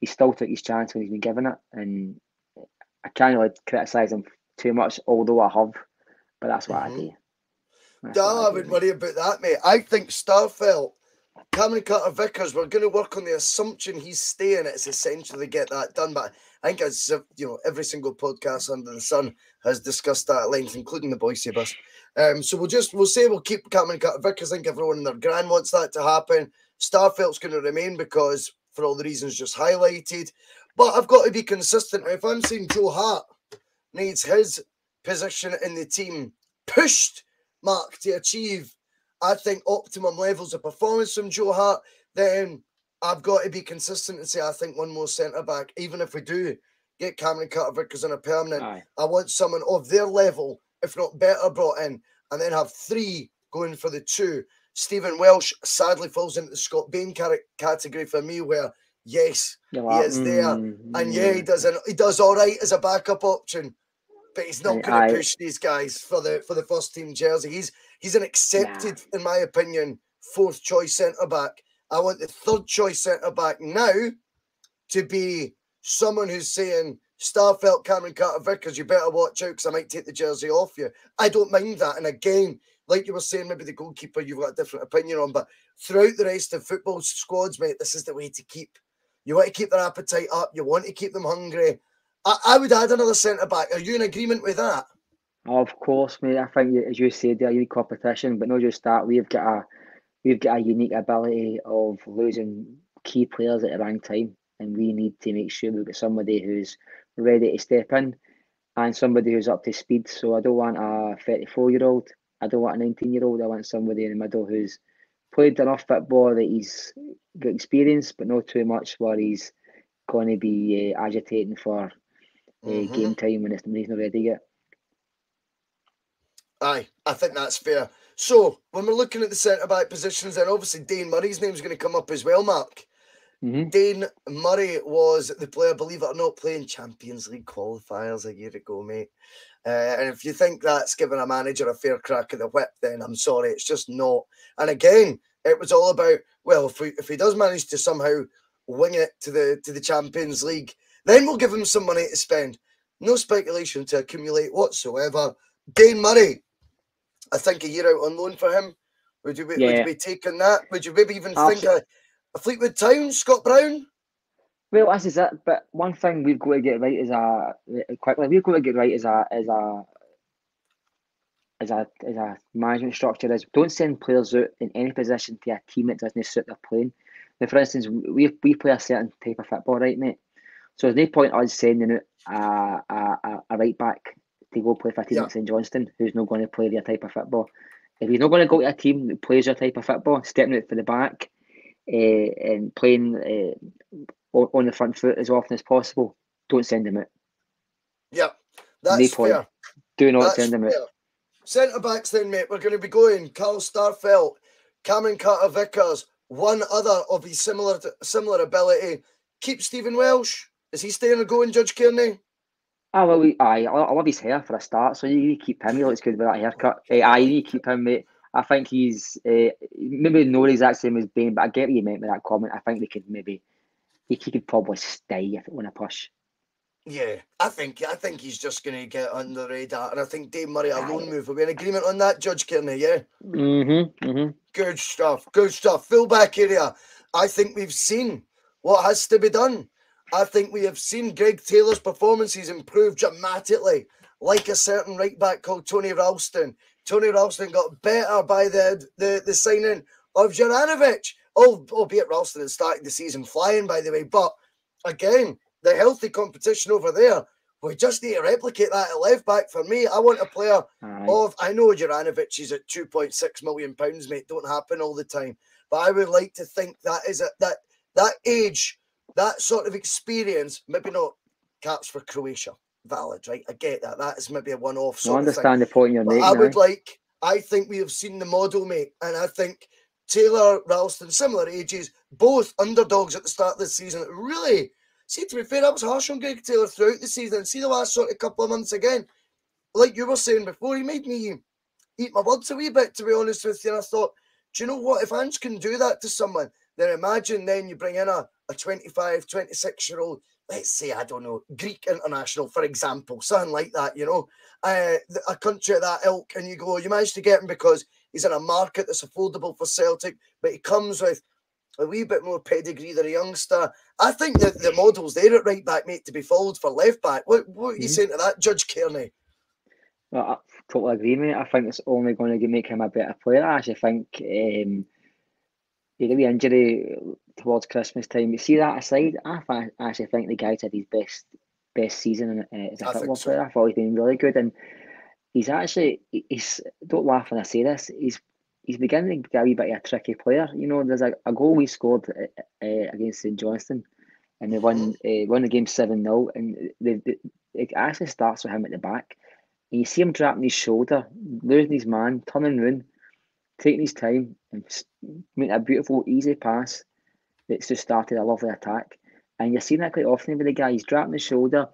he still took his chance when he's been given it, and I can't really criticise him too much, although I have, but that's what I do. I wouldn't worry about that, mate. I think Starfelt, Cameron Carter-Vickers, we're going to work on the assumption he's staying. It's essential to get that done, but I think as every single podcast under the sun has discussed that at length, including the Boyce'S. So we'll say we'll keep Cameron Carter-Vickers. I think everyone in their grand wants that to happen. Starfelt's going to remain because for all the reasons just highlighted. But I've got to be consistent. If I'm saying Joe Hart needs his position in the team pushed, Marc, to achieve, I think, optimum levels of performance from Joe Hart, then I've got to be consistent and say I think one more centre-back, even if we do get Cameron Carter-Vickers on a permanent, I want someone of their level, if not better, brought in, and then have 3 going for the 2. Stephen Welsh sadly falls into the Scott Bain category for me, where yes, he is there, and he does all right as a backup option, but he's not going to push these guys for the first team jersey. He's an accepted, in my opinion, 4th choice centre back. I want the 3rd choice centre back now to be someone who's saying, Starfelt, Cameron Carter-Vickers, you better watch out because I might take the jersey off you. I don't mind that. And again, like you were saying, maybe the goalkeeper you've got a different opinion on, but throughout the rest of football squads, mate, this is the way to keep. You want to keep their appetite up. You want to keep them hungry. I would add another centre-back. Are you in agreement with that? Of course, mate. I think, as you said, they're a unique competition, but not just that. We've got a unique ability of losing key players at the wrong time. and we need to make sure we've got somebody who's ready to step in and somebody who's up to speed. So I don't want a 34-year-old. I don't want a 19-year-old. I want somebody in the middle who's played enough football that he's got experience, but not too much where he's going to be agitating for game time when he's not ready yet. Aye, I think that's fair. So, when we're looking at the centre-back positions, then obviously Dane Murray's name's going to come up as well, Mark. Dane Murray was the player, believe it or not, playing Champions League qualifiers a year ago, mate. And if you think that's giving a manager a fair crack of the whip, then I'm sorry, it's just not. And again, it was all about, well, if he does manage to somehow wing it to the Champions League, then we'll give him some money to spend. No speculation to accumulate whatsoever. Dane Murray, I think a year out on loan for him. Would you be taking that? Would you maybe even think a Fleetwood Town, Scott Brown? Well, this is it. But one thing we've got to get right as a management structure is don't send players out in any position to a team that doesn't suit their playing. Now, for instance, we play a certain type of football, right, mate? So there's no point us sending out a right back to go play for a team like St Johnstone who's not going to play their type of football. If he's not going to go to a team that plays your type of football, stepping out for the back and playing on the front foot as often as possible, don't send him out. Yeah, that's fair. Do not send him out. Centre backs then, mate. We're going to be going Carl Starfelt, Cameron Carter-Vickers, one other of his similar ability. Keep Stephen Welsh. Is he staying or going, Judge Cairney? I love his hair for a start, so you keep him. He looks good with that haircut. You keep him, mate. I think he's maybe not the exact same as Bain, but I get what you meant with that comment. I think he could probably stay if it went a push. Yeah, I think he's just going to get under the radar, and I think Dane Murray a loan move. Are we in agreement on that, Judge Cairney? Yeah. Good stuff. Full back area. I think we've seen what has to be done. I think we have seen Greg Taylor's performances improve dramatically, like a certain right back called Tony Ralston. Tony Ralston got better by the signing of Juranovic. Albeit Ralston had started the season flying, by the way. But again, the healthy competition over there, we just need to replicate that at left back. For me, I want a player I know Juranovic is at £2.6 million, mate. Don't happen all the time. But I would like to think that is that age, that sort of experience, maybe not caps for Croatia. Valid, right? I get that. That is maybe a one-off sort of thing. I understand the point you're making. I think we have seen the model, mate. And I think Taylor, Ralston, similar ages, both underdogs at the start of this season. Really, see, to be fair, I was harsh on Greg Taylor throughout the season. And see the last sort of couple of months again, like you were saying before, he made me eat my words a wee bit, to be honest with you. And I thought, do you know what? If Ange can do that to someone, then imagine then you bring in a 25, 26-year-old, let's say, I don't know, Greek international, for example, something like that, a country of that ilk, and you go, you managed to get him because he's in a market that's affordable for Celtic, but he comes with a wee bit more pedigree than a youngster. I think that the model's there at right back, mate, to be followed for left back. What are you saying to that, Judge Cairney? Well, I totally agree, mate. I think it's only going to make him a better player. I actually think he got the injury towards Christmas time. You see that aside, I actually think the guy's had his best season as a football player. I thought he's been really good, and he's don't laugh when I say this, he's beginning to get a wee bit of a tricky player. There's a goal we scored against St Johnstone, and they won the game 7-0, and it actually starts with him at the back. And you see him dropping his shoulder, losing his man, turning round, taking his time, and making a beautiful, easy pass that's just started a lovely attack. And you're seeing that quite often with the guy. He's dropping his shoulder.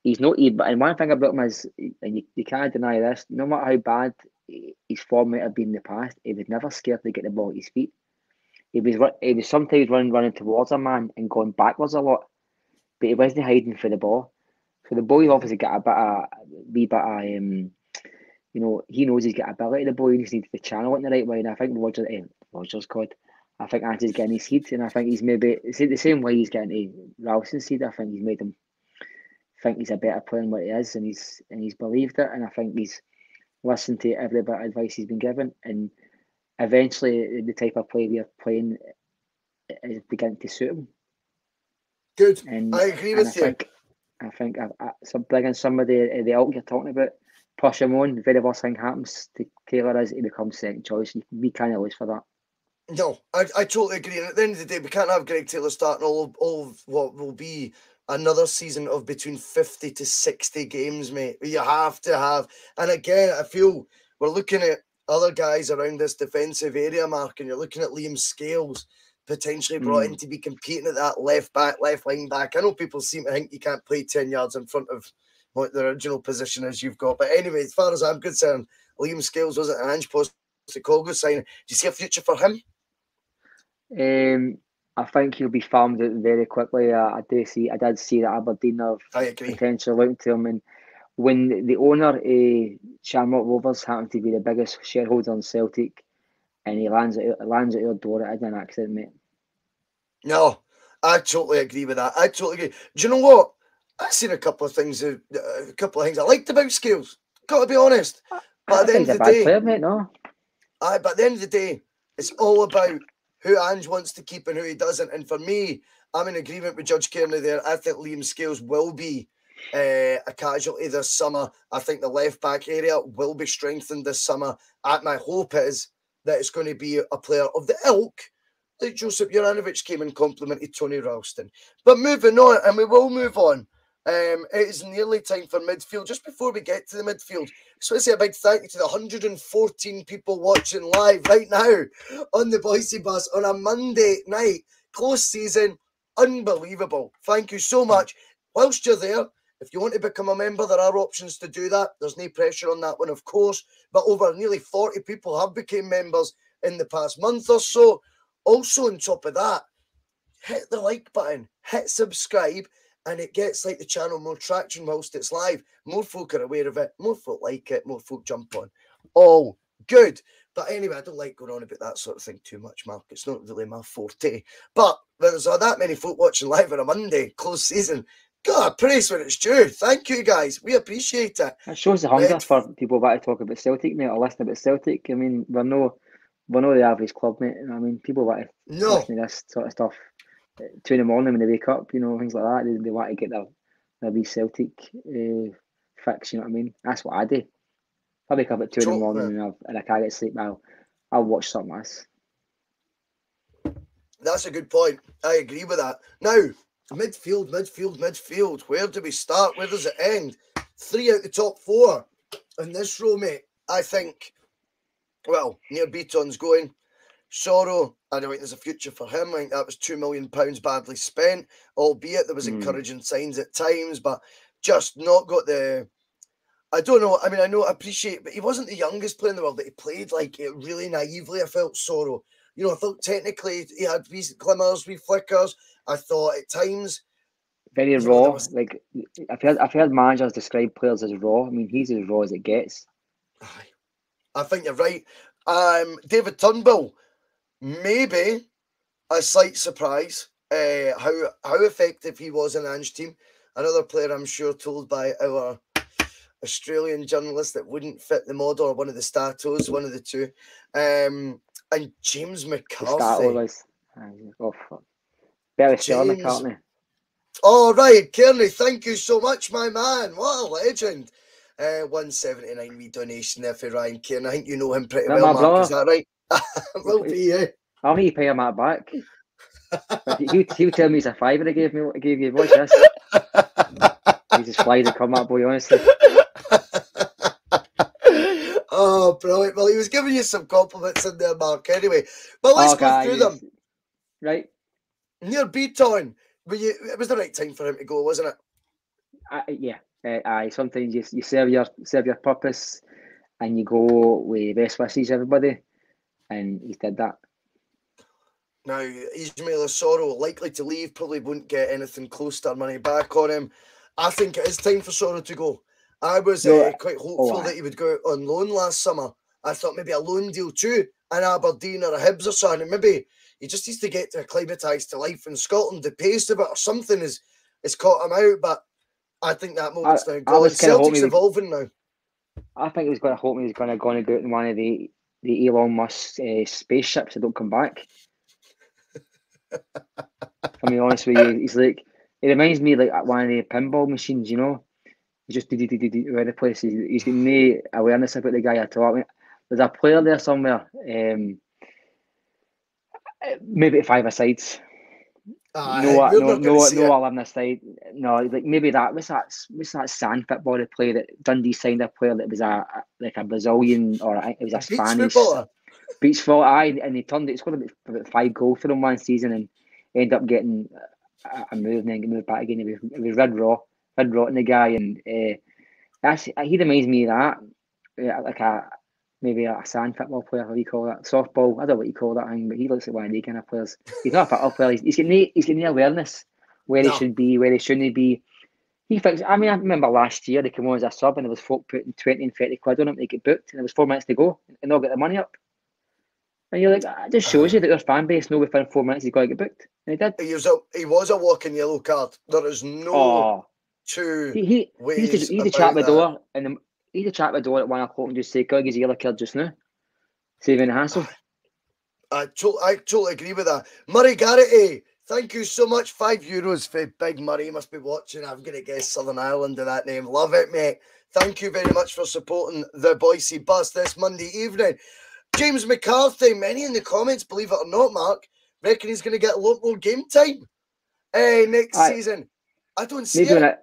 He's not. And one thing about him is, and you can't deny this, no matter how bad his form might have been in the past, he was never scared to get the ball at his feet. He was sometimes running towards a man and going backwards a lot, but he wasn't hiding for the ball. So the boy obviously got he knows he's got ability. The boy just needs to channel it in the right way. And I think Roger's God. I think Ange's getting his seed, and I think he's maybe the same way he's getting to Ralston's seed. I think he's made him think he's a better player than what he is, and he's believed it. And I think he's listened to every bit of advice he's been given, and eventually the type of play we're playing is beginning to suit him. Good. And I agree with you. I think some bringing somebody of the ilk you're talking about, push him on. The very worst thing happens to Taylor is he becomes second choice. We can't lose for that. No, I totally agree. And at the end of the day, we can't have Greg Taylor starting all of what will be another season of between 50 to 60 games, mate. You have to have. And again, I feel we're looking at other guys around this defensive area, Mark, and you're looking at Liam Scales potentially brought in to be competing at that left back, left wing back. I know people seem to think you can't play 10 yards in front of what the original position is you've got. But anyway, as far as I'm concerned, Liam Scales wasn't an Ange Postecoglou signing. Do you see a future for him? I think he'll be farmed out very quickly. I did see that Aberdeen have potential out to him, and when the owner, Shamrock Rovers, happened to be the biggest shareholder in Celtic, and he lands at your door, it isn't an accident, mate. No, I totally agree with that. I totally agree. Do you know what? I've seen a couple of things I liked about Scales. Got to be honest. But at the end of the day, player, mate, no. But at the end of the day, it's all about who Ange wants to keep and who he doesn't. And for me, I'm in agreement with Judge Cairney there. I think Liam Scales will be a casualty this summer. I think the left back area will be strengthened this summer. My hope is that it's going to be a player of the ilk that Josip Juranovic came and complimented Tony Ralston. But moving on, and we will move on. It is nearly time for midfield. Just before we get to the midfield, I just want to say a big thank you to the 114 people watching live right now on the Boyce'S bus on a Monday night. Close season. Unbelievable. Thank you so much. Whilst you're there, if you want to become a member, there are options to do that. There's no pressure on that one, of course. But over nearly 40 people have become members in the past month or so. Also, on top of that, hit the like button, hit subscribe, and it gets like the channel more traction whilst it's live. More folk are aware of it, more folk like it, more folk jump on. All good. But anyway, I don't like going on about that sort of thing too much, Mark. It's not really my forte. But there's that many folk watching live on a Monday, close season. God, praise when it's due. Thank you, guys. We appreciate it. It shows the hunger for people back to talk about Celtic, mate, or listen about Celtic. I mean, we're no the average club, mate. I mean, people want to listen to this sort of stuff 2 a.m. when they wake up, things like that. They want to get their wee Celtic fix, you know what I mean? That's what I do. If I wake up at 2 a.m. and I can't get sleep, I'll watch something else. That's a good point. I agree with that. Now, midfield. Where do we start? Where does it end? 3 out of the top 4 in this row, mate. I think, well, Near Beaton's going. Sorrow, I don't think there's a future for him. I think that was £2 million badly spent, albeit there was encouraging signs at times, but just not got the... I don't know. I mean, I appreciate, but he wasn't the youngest player in the world that he played like it really naively. I felt Sorrow. I thought technically he had wee glimmers, wee flickers. I thought at times very raw. Like I've heard managers describe players as raw. I mean, he's as raw as it gets. I think you're right. David Turnbull, maybe a slight surprise. How effective he was in Ange team. Another player, I'm sure, told by our Australian journalist that wouldn't fit the model, or one of the statos, one of the two. And James McCarthy. Barely Stella McCartney. All right, Cairney, thank you so much, my man. What a legend. 179 wee donation there for Ryan Cairney. I think you know him pretty well, Mark. Brother. Is that right? Will be, yeah. I'll need to pay him that back. He'll tell me it's a fiver he gave you. Watch this. He just flies and come up, boy, honestly. Oh, brilliant. Well, he was giving you some compliments in there, Mark, anyway. But let's go through them. Right. Near Beaton, it was the right time for him to go, wasn't it? Yeah. Sometimes you serve your purpose and you go with best wishes, everybody. And he did that. Now, Ismail Sorrow likely to leave, probably won't get anything close to our money back on him. I think it is time for Sorrow to go. I was quite hopeful that he would go on loan last summer. I thought maybe a loan deal too, an Aberdeen or a Hibs or something. And maybe he just needs to get to acclimatised to life in Scotland. The pace of it or something is caught him out. But I think that moment's now gone. Celtic's evolving now. I think he was going to hope he was going to go out in one of the Elon Musk spaceships that don't come back. If I'm being honest with you, he's like, It reminds me like one of the pinball machines, you know. He just around the place. He's got no awareness about the guy at all. I mean, there's a player there somewhere, maybe at 5-a-sides. Aye, we're not going to see it. 11-a-side. No, like maybe that. What's that sand football player that Dundee signed a player that was like a Brazilian or it was a Beach Spanish footballer. beach footballer. Aye, and he turned it. He scored about 5 goals for him one season and ended up getting a move and then get moved back again. It was red rotting the guy, and he reminds me of that, like maybe a sand football player, how you call that, softball. I don't know what you call that thing, but he looks like one of these kind of players. He's not a football player. He's got no awareness where he should be, where he shouldn't be. He thinks. I mean, I remember last year they came on as a sub, and there was folk putting 20 and 30 quid on him to get booked, and there was 4 minutes to go, and they'll get the money up. And you're like, it just shows you that their fan base know within 4 minutes he's got to get booked, and he did. He was a walking yellow card. There is no two ways. He's a chat the door, and he's a chat the door at 1 o'clock and just say, "Can I get a yellow card just now?" Saving the hassle. I totally agree with that. Murray Garrity, thank you so much. €5 for Big Murray. He must be watching. I'm going to guess Southern Ireland in that name. Love it, mate. Thank you very much for supporting the Boise Bus this Monday evening. James McCarthy, many in the comments, believe it or not, Mark, reckon he's going to get a lot more game time next season. I don't see it.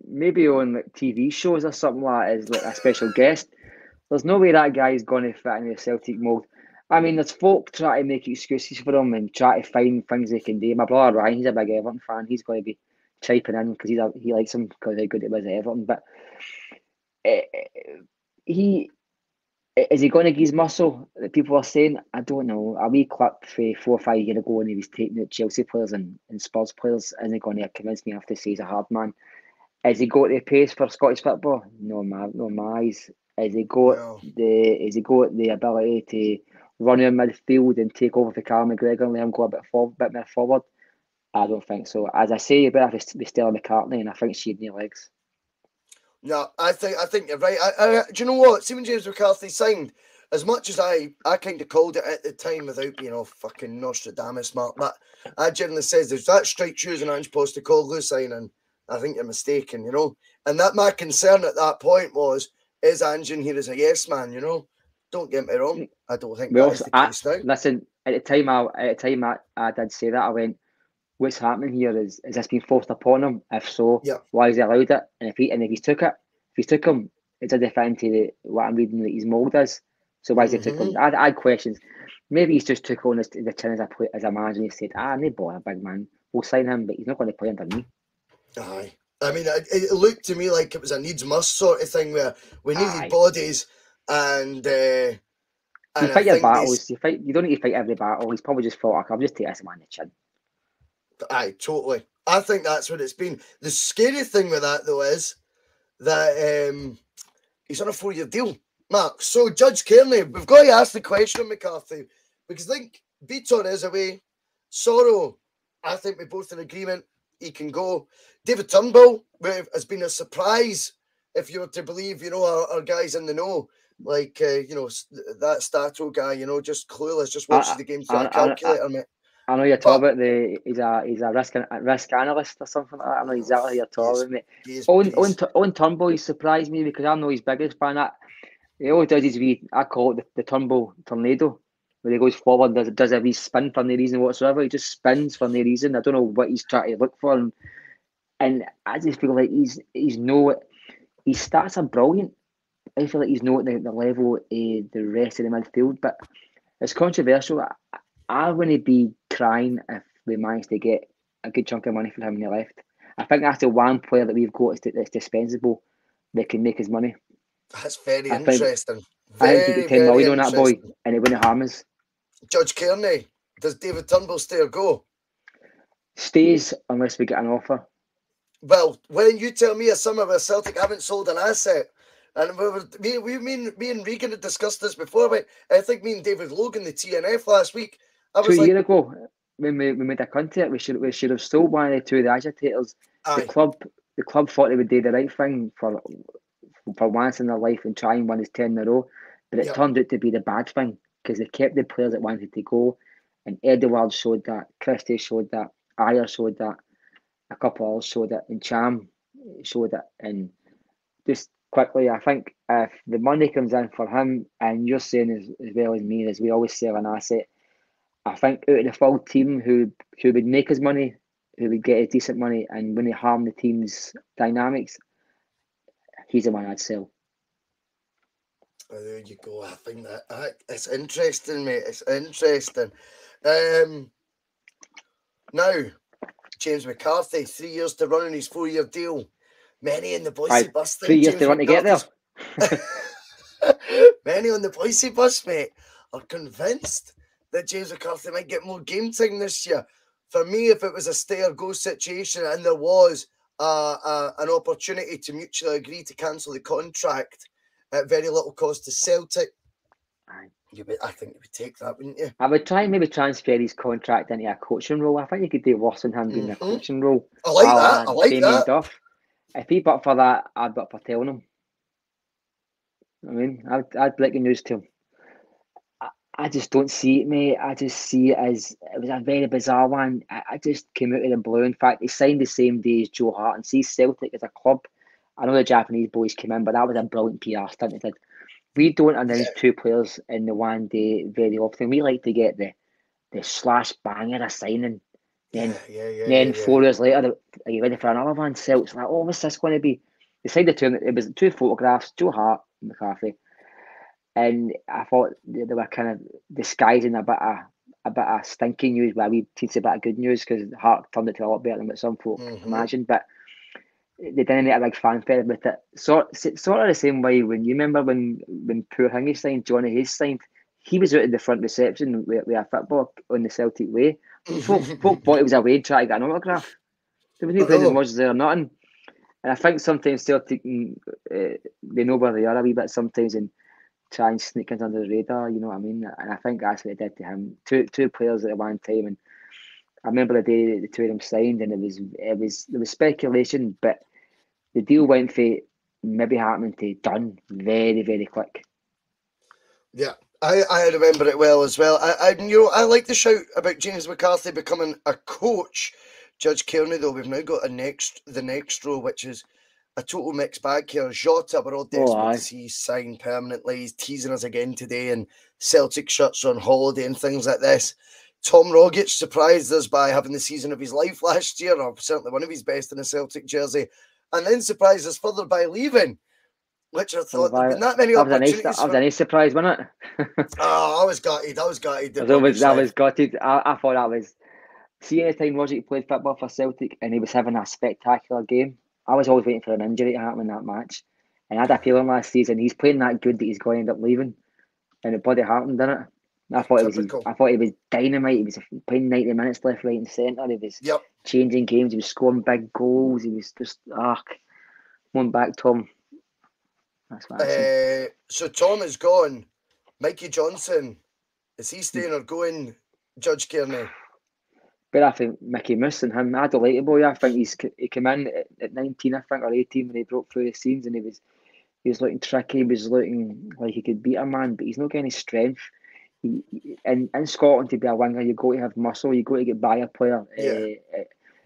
Maybe on like TV shows or something like that as like a special guest. There's no way that guy is going to fit in the Celtic mould. I mean, there's folk trying to make excuses for him and try to find things they can do. My brother Ryan, he's a big Everton fan. He's going to be chiping in because he likes him because how good he was at Everton. But is he going to give his muscle that people are saying? I don't know. A wee clip for 4 or 5 years ago when he was taking out Chelsea players and Spurs players isn't going to convince me. I have to say he's a hard man. Has he got the pace for Scottish football? No, my eyes. Has he got the ability to run in midfield and take over for Carl McGregor and let him go a bit more forward? I don't think so. As I say, you better have to be Stella McCartney, and I think she'd need legs. No, I think you're right. Do you know what? See, when James McCarthy signed, as much as I kind of called it at the time without being all fucking Nostradamus, Mark, but I generally says there's that strike choosing Ange Postecoglou signing. I think you're mistaken, you know. And that my concern at that point was, is Ange in here as a yes man, you know? Don't get me wrong. I don't think that's the case now. Listen, at the time I did say that, I went, what's happening here is this being forced upon him? If so, why has he allowed it? And if he's took him, it doesn't fit into what I'm reading that his mould is. So why has he took him? I had questions. Maybe he's just took on the chin as a manager and he said, no bother, big man, we'll sign him, but he's not going to play under me. Aye. I mean, it looked to me like it was a needs must sort of thing where we needed bodies and you fight your battles. You don't need to fight every battle. He's probably just thought, I'll just take this man on the chin. Aye, totally. I think that's what it's been. The scary thing with that, though, is that he's on a 4-year deal, Mark. So, Judge Cairney, we've got to ask the question, McCarthy, because I think Beaton is away. Sorrow, I think we're both in agreement. He can go. David Turnbull has been a surprise, if you were to believe, you know, our guys in the know. Like, you know, that Stato guy, you know, just clueless, just watches the game through a calculator, mate. I know you're talking about he's a risk analyst or something like that. I know exactly who you're talking about. On Turnbull, he surprised me because I know his biggest fan. He always does his I call it the Turnbull tornado, where he goes forward and does a wee spin for no reason whatsoever. He just spins for no reason. I don't know what he's trying to look for. And I just feel like his stats are brilliant. I feel like he's not at the level of the rest of the midfield, but it's controversial. I wouldn't be crying if we managed to get a good chunk of money for him when he left. I think that's the one player that we've got that's dispensable that can make his money. That's very interesting. I think he could 10 million on that boy and it wouldn't harm us. Judge Cairney, does David Turnbull stay or go? Stays unless we get an offer. Well, when you tell me as some of us Celtic haven't sold an asset, and me and Regan had discussed this before, but I think me and David Logan, the TNF last week, I was 2 years ago, when we made a contact, we should have sold one of the two of the agitators. Aye. The club thought they would do the right thing for once in their life and try and win his 10 in a row, but it turned out to be the bad thing because they kept the players that wanted to go, and Edouard showed that, Christie showed that, Ayer showed that. a couple of others showed it, and Cham showed it. And just quickly, I think if the money comes in for him, and you're saying as well as me, as we always sell an asset, I think out of the full team who would make his money, who would get a decent money, and wouldn't harm the team's dynamics, he's the one I'd sell. Oh, there you go. I think that it's interesting, mate. It's interesting. Now, James McCarthy, 3 years to run on his 4-year deal. Many in the Boyce's bus. 3 years to run to get there. Many on the Boyce's bus, mate, are convinced that James McCarthy might get more game time this year. For me, if it was a stay or go situation and there was an opportunity to mutually agree to cancel the contract at very little cost to Celtic, I think you would take that, wouldn't you? I would try and maybe transfer his contract into a coaching role. I think you could do worse than him being in a coaching role. I like that. I like that. Duff. If he but for that, I'd but for telling him. I mean, I'd break the news to him. I just don't see it, mate. I just see it as it was a very bizarre one. I just came out of the blue. In fact, he signed the same day as Joe Hart, and see Celtic as a club. I know the Japanese boys came in, but that was a brilliant PR stunt they did. We don't announce two players in the one day very often. We like to get the slash banger of signing. Then 4 years later, are you ready for another one? Celtic's like, oh, what's this going to be? They signed the two. It was two photographs, Joe Hart and McCarthy. And I thought they were kind of disguising a bit of stinky news while we teach a bit of good news, because Hart turned it to a lot better than what some folk imagined. But they didn't get a big fanfare with it. Sort of the same way when you remember when poor Hingy signed, Johnny Hayes signed, he was out in the front reception with a football on the Celtic way. Folk thought it was a way to try to get an autograph. There was no playing was there or nothing. And I think sometimes Celtic, they know where they are a wee bit sometimes and try and sneak in under the radar, you know what I mean? And I think that's what they did to him. Two players at one time, and I remember the day the two of them signed, and there was speculation, but the deal went for maybe happening to done very, very quick. Yeah, I remember it well as well. I like the shout about James McCarthy becoming a coach. Judge Cairney, though, we've now got the next row, which is a total mixed bag here. Jota, we're all desperate to see signed permanently. He's teasing us again today, and Celtic shirts on holiday and things like this. Tom Rogic surprised us by having the season of his life last year, or certainly one of his best in a Celtic jersey, and then surprised us further by leaving, which I thought there'd been that many opportunities. That was a nice surprise, wasn't it? I was gutted. I was gutted. I thought that was... See, any time Rogic played football for Celtic and he was having a spectacular game, I was always waiting for an injury to happen in that match. And I had a feeling last season he's playing that good that he's going to end up leaving, and it bloody happened, didn't it? I thought he was dynamite. He was playing 90 minutes left, right, and centre. He was changing games. He was scoring big goals. He was just one back, Tom. That's what I think. So Tom is gone. Mikey Johnson, is he staying or going? Judge Cairney. But I think Mickey Mouse and him, I don't like the boy. I think he came in at 19, I think, or 18 when he broke through the scenes, and he was looking tricky. He was looking like he could beat a man, but he's not getting any strength. In Scotland, to be a winger, you got to have muscle. You got to get by a player.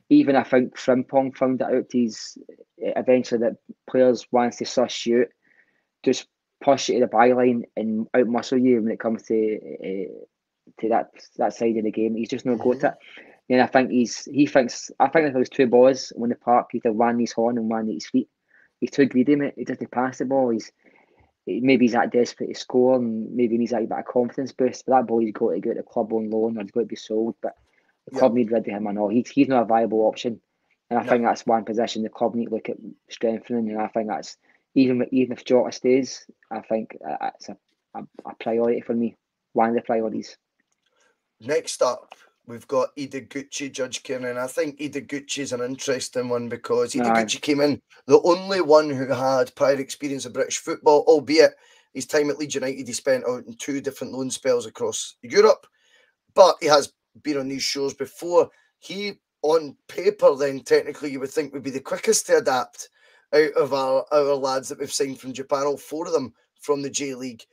Even I think Frimpong found it out. Eventually that players once they suss you out, just push you to the byline and out muscle you when it comes to that side of the game. He's just not got it. And I think I think if there was two boys on the park, he'd have one his horn and one at his feet. He's too greedy, mate. He doesn't pass the ball. Maybe he's that desperate to score, and maybe he needs that bit of confidence boost. But that boy's got to go to the club on loan, or he's got to be sold. But the club need rid of him or not. He's not a viable option. And I think that's one position the club need to look at strengthening. And I think that's even if Jota stays, I think it's a priority for me. One of the priorities. Next up, we've got Ideguchi, Judge Cairney, and I think Ideguchi is an interesting one because Ideguchi came in the only one who had prior experience of British football, albeit his time at Leeds United he spent out in 2 different loan spells across Europe, but he has been on these shows before. He, on paper, then technically you would think would be the quickest to adapt out of our lads that we've signed from Japan, all 4 of them from the J-League.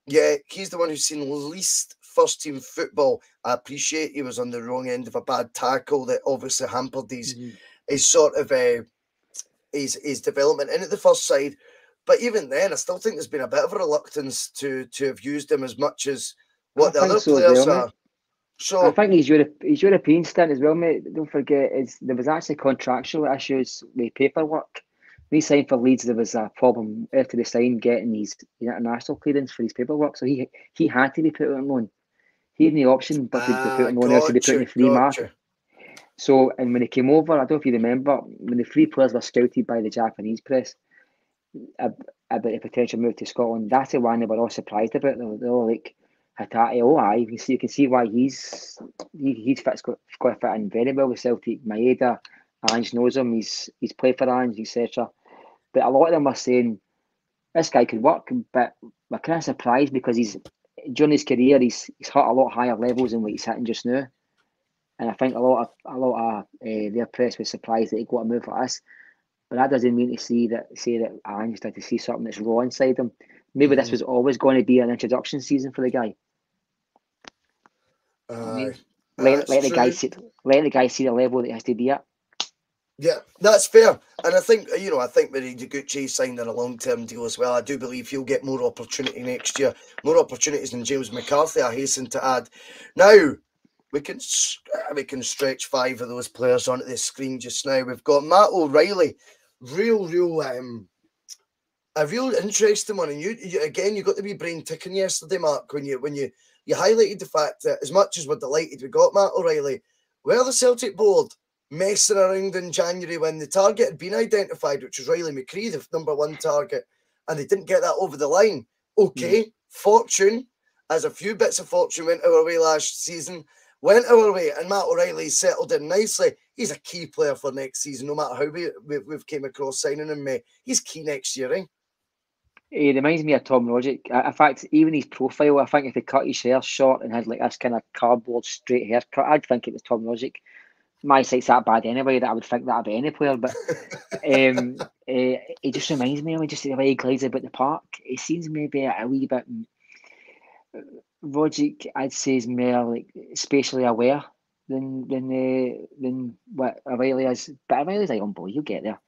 Yeah, he's the one who's seen least first team football. I appreciate he was on the wrong end of a bad tackle that obviously hampered his his sort of his development into the first side. But even then, I still think there's been a bit of a reluctance to have used him as much as what the other players are. So I think his European stint as well, mate. Don't forget, there was actually contractual issues with paperwork. When he signed for Leeds, there was a problem after the sign getting his international clearance for his paperwork. So he had to be put on loan. He had no option but to be put on loan, else to be put in the free market. So, and when he came over, I don't know if you remember, when the three players were scouted by the Japanese press about the potential move to Scotland, that's the one they were all surprised about. They were all like, Hatate, oh aye, you can see why he's got to fit in very well with Celtic. Maeda, Ange knows him, he's played for Ange, etc. But a lot of them were saying this guy could work, but we're kind of surprised because during his career he's hit a lot higher levels than what he's hitting just now. And I think a lot of their press was surprised that he got a move for us. But that doesn't mean to say that Ange had to see something that's raw inside him. Maybe this was always going to be an introduction season for the guy. Let the guy see the level that he has to be at. Yeah, that's fair. And I think, with Higuchi signing a long-term deal as well, I do believe he'll get more opportunity next year. More opportunities than James McCarthy, I hasten to add. Now, we can stretch 5 of those players onto the screen just now. We've got Matt O'Reilly, a real interesting one. And you got to be brain ticking yesterday, Mark, when you highlighted the fact that as much as we're delighted we got Matt O'Reilly, were the Celtic board messing around in January when the target had been identified, which was Riley McCree, the number 1 target, and they didn't get that over the line? Okay, fortune, as a few bits of fortune went our way last season, went our way, and Matt O'Reilly settled in nicely. He's a key player for next season, no matter how we've came across signing him. He's key next year, eh? He reminds me of Tom Rogic. In fact, even his profile, I think if he cut his hair short and had like this kind of cardboard straight haircut, I'd think it was Tom Rogic. My sight's that bad anyway that I would think that about any player, but he just reminds me of just the way he glides about the park. He seems maybe a wee bit... Rogic, I'd say, is more like spatially aware than what O'Reilly is. But O'Reilly's like, oh boy, you'll get there.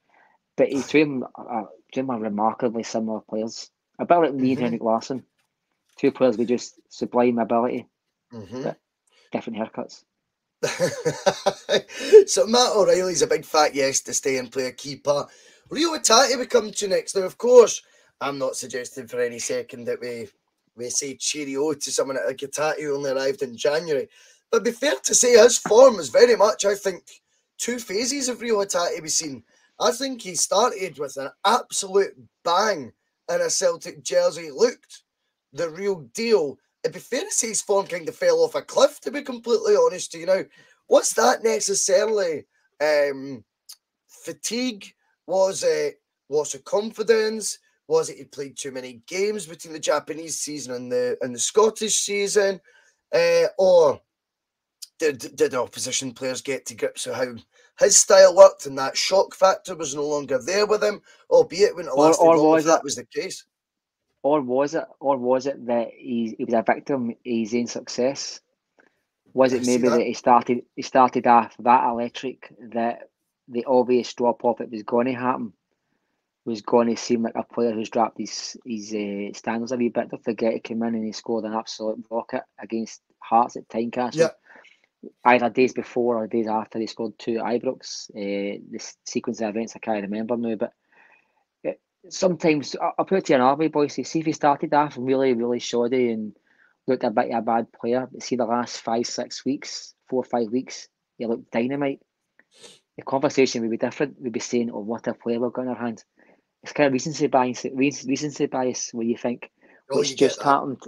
But he's two of them are remarkably similar players. A bit like me and Henrik Larsson. 2 players with just sublime ability, but different haircuts. So Matt O'Reilly's a big fat yes to stay and play a key part. Rio Hatate we come to next. Now, of course, I'm not suggesting for any second that we say cheerio to someone at Hatate who only arrived in January. But it'd be fair to say his form is very much, I think, 2 phases of Rio Hatate we've seen. I think he started with an absolute bang in a Celtic jersey, looked the real deal. It'd be fair to say his form kind of fell off a cliff, to be completely honest. Was that necessarily fatigue? Was it confidence? Was it he played too many games between the Japanese season and the Scottish season? Or did the opposition players get to grips with how his style worked and that shock factor was no longer there with him, albeit when it lasted long if that was the case? Or was it that he was a victim of his own success? Was it maybe that he started off that electric, that the obvious drop off that was going to happen was going to seem like a player who's dropped his standards a wee bit? Don't forget he came in and he scored an absolute rocket against Hearts at Tynecastle. Yeah. Either days before or days after he scored 2 Ibrox. The sequence of events I can't remember now, but sometimes I'll put it to you another way, boys. See if he started off really, really shoddy and looked a bit of a bad player, but see the last 5-6 weeks, 4 or 5 weeks, he looked dynamite. The conversation would be different. We'd be saying, "Oh, what a player we've got in our hands." It's kind of recency bias where you think what's just happened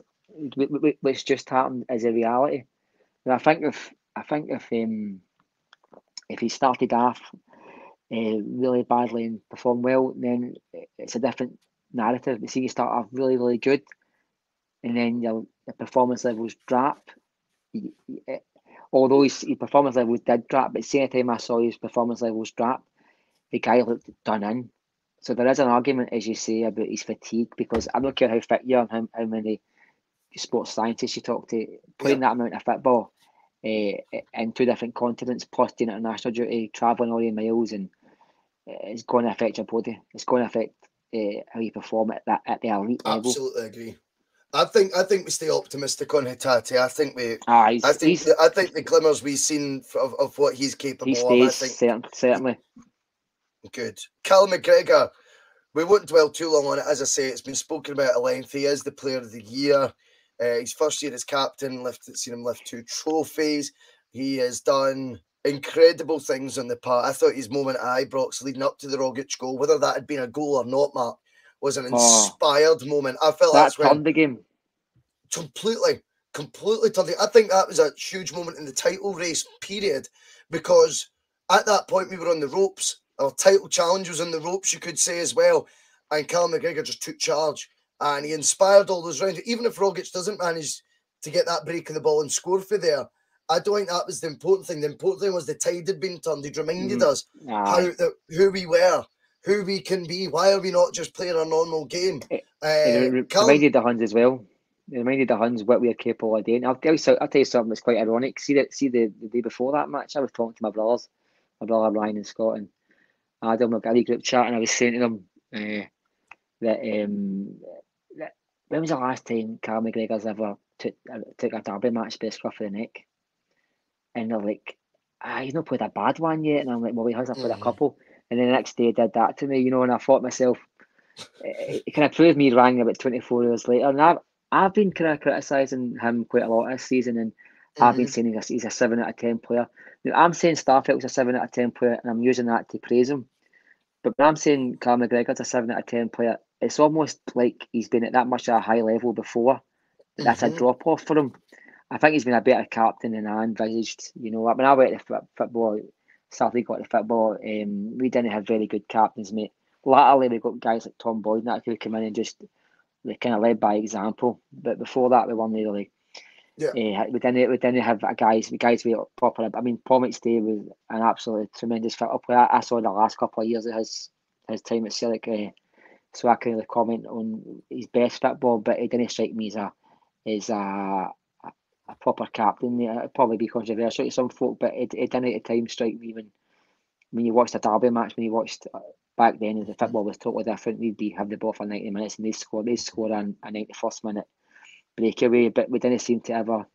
is a reality. And I think if he started off really badly and perform well, then it's a different narrative. But see, you start off really, really good, and then the performance levels drop. Although his performance levels did drop, but at the same time I saw his performance levels drop, the guy looked done in. So there is an argument, as you say, about his fatigue, because I don't care how fit you are and how many sports scientists you talk to, playing that amount of football, in 2 different continents, plus doing international duty, travelling all the miles, and it's going to affect your body. It's going to affect how you perform at the elite level. Absolutely agree. I think we stay optimistic on Hatate. I think the glimmers we've seen of what he's capable of. I think certainly. Good. Cal McGregor, we won't dwell too long on it. As I say, it's been spoken about at length. He is the player of the year. His first year as captain, seen him lift 2 trophies. He has done incredible things on the part. I thought his moment at Ibrox leading up to the Rogic goal, whether that had been a goal or not, Mark, was an inspired moment. I felt that turned the game. Completely turned it. I think that was a huge moment in the title race period, because at that point we were on the ropes. Our title challenge was on the ropes, you could say, as well. And Cal McGregor just took charge and he inspired all those rounds. Even if Rogic doesn't manage to get that break of the ball and score for there, I don't think that was the important thing. The important thing was the tide had been turned. He'd reminded us who we were, who we can be. Why are we not just playing a normal game? It reminded the Huns as well. It reminded the Huns what we are capable of doing. I'll tell you something that's quite ironic. See the day before that match, I was talking to my brother Ryan in Scotland. I had him a group chat, and I was saying to them that when was the last time Cal McGregor's ever took a derby match by the scruff of the neck? And they're like, he's not played a bad one yet. And I'm like, well, he has played a couple. And then the next day he did that to me, you know, and I thought to myself, it kind of proved me wrong about 24 hours later. And I've been kind of criticising him quite a lot this season, and I've been saying he's a 7 out of 10 player. Now, I'm saying Starfelt's a 7 out of 10 player, and I'm using that to praise him. But when I'm saying Cal McGregor's a 7 out of 10 player, it's almost like he's been at that much at a high level before. That's a drop off for him. I think he's been a better captain than I envisaged. You know, when I went to football, Celtic got to football, we didn't have very good captains, mate. Latterly, we've got guys like Tom Boyd that could come in and just they kind of led by example. But before that, we weren't really. Yeah. We didn't have guys with proper. I mean, Paul McStay was an absolutely tremendous football player. I saw the last couple of years of his time at Celtic, so I can't really comment on his best football, but it didn't strike me as a proper captain. It'd probably be controversial to some folk, but it didn't at the time strike me when you watched a derby match, when you watched back then, the football was totally different. We'd have the ball for 90 minutes and they score on a 91st minute breakaway, but we didn't seem to ever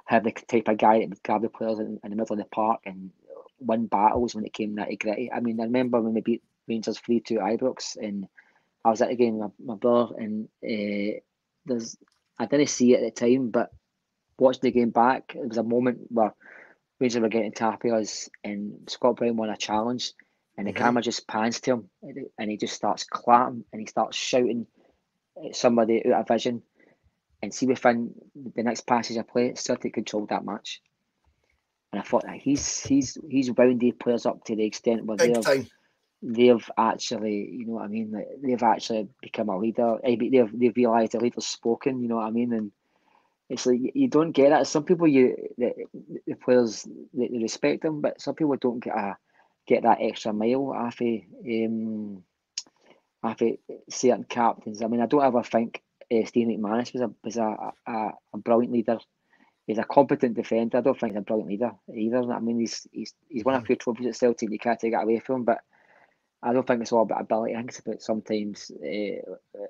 have the type of guy that would grab the players in the middle of the park and win battles when it came nitty gritty. I mean, I remember when we beat Rangers 3-2 Ibrox, and I was at the game with my brother, and I didn't see it at the time, but watching the game back, it was a moment where Rangers were getting tappy us, and Scott Brown won a challenge, and the camera just pans to him, and he just starts clapping, and he starts shouting at somebody out of vision. And see, within the next passage of play, Celtic controlled that match. And I thought that he's wound these players up to the extent where they've actually, you know what I mean, like, they've actually become a leader. They've realised the leader's spoken, you know what I mean? And it's like you don't get that. Some people, the players, they respect them, but some people don't get that extra mile after certain captains. I mean, I don't ever think Steve McManus was a brilliant leader. He's a competent defender. I don't think he's a brilliant leader either. I mean, he's won a few trophies at Celtic. You can't take it away from him, but I don't think it's all about ability. I think it's about sometimes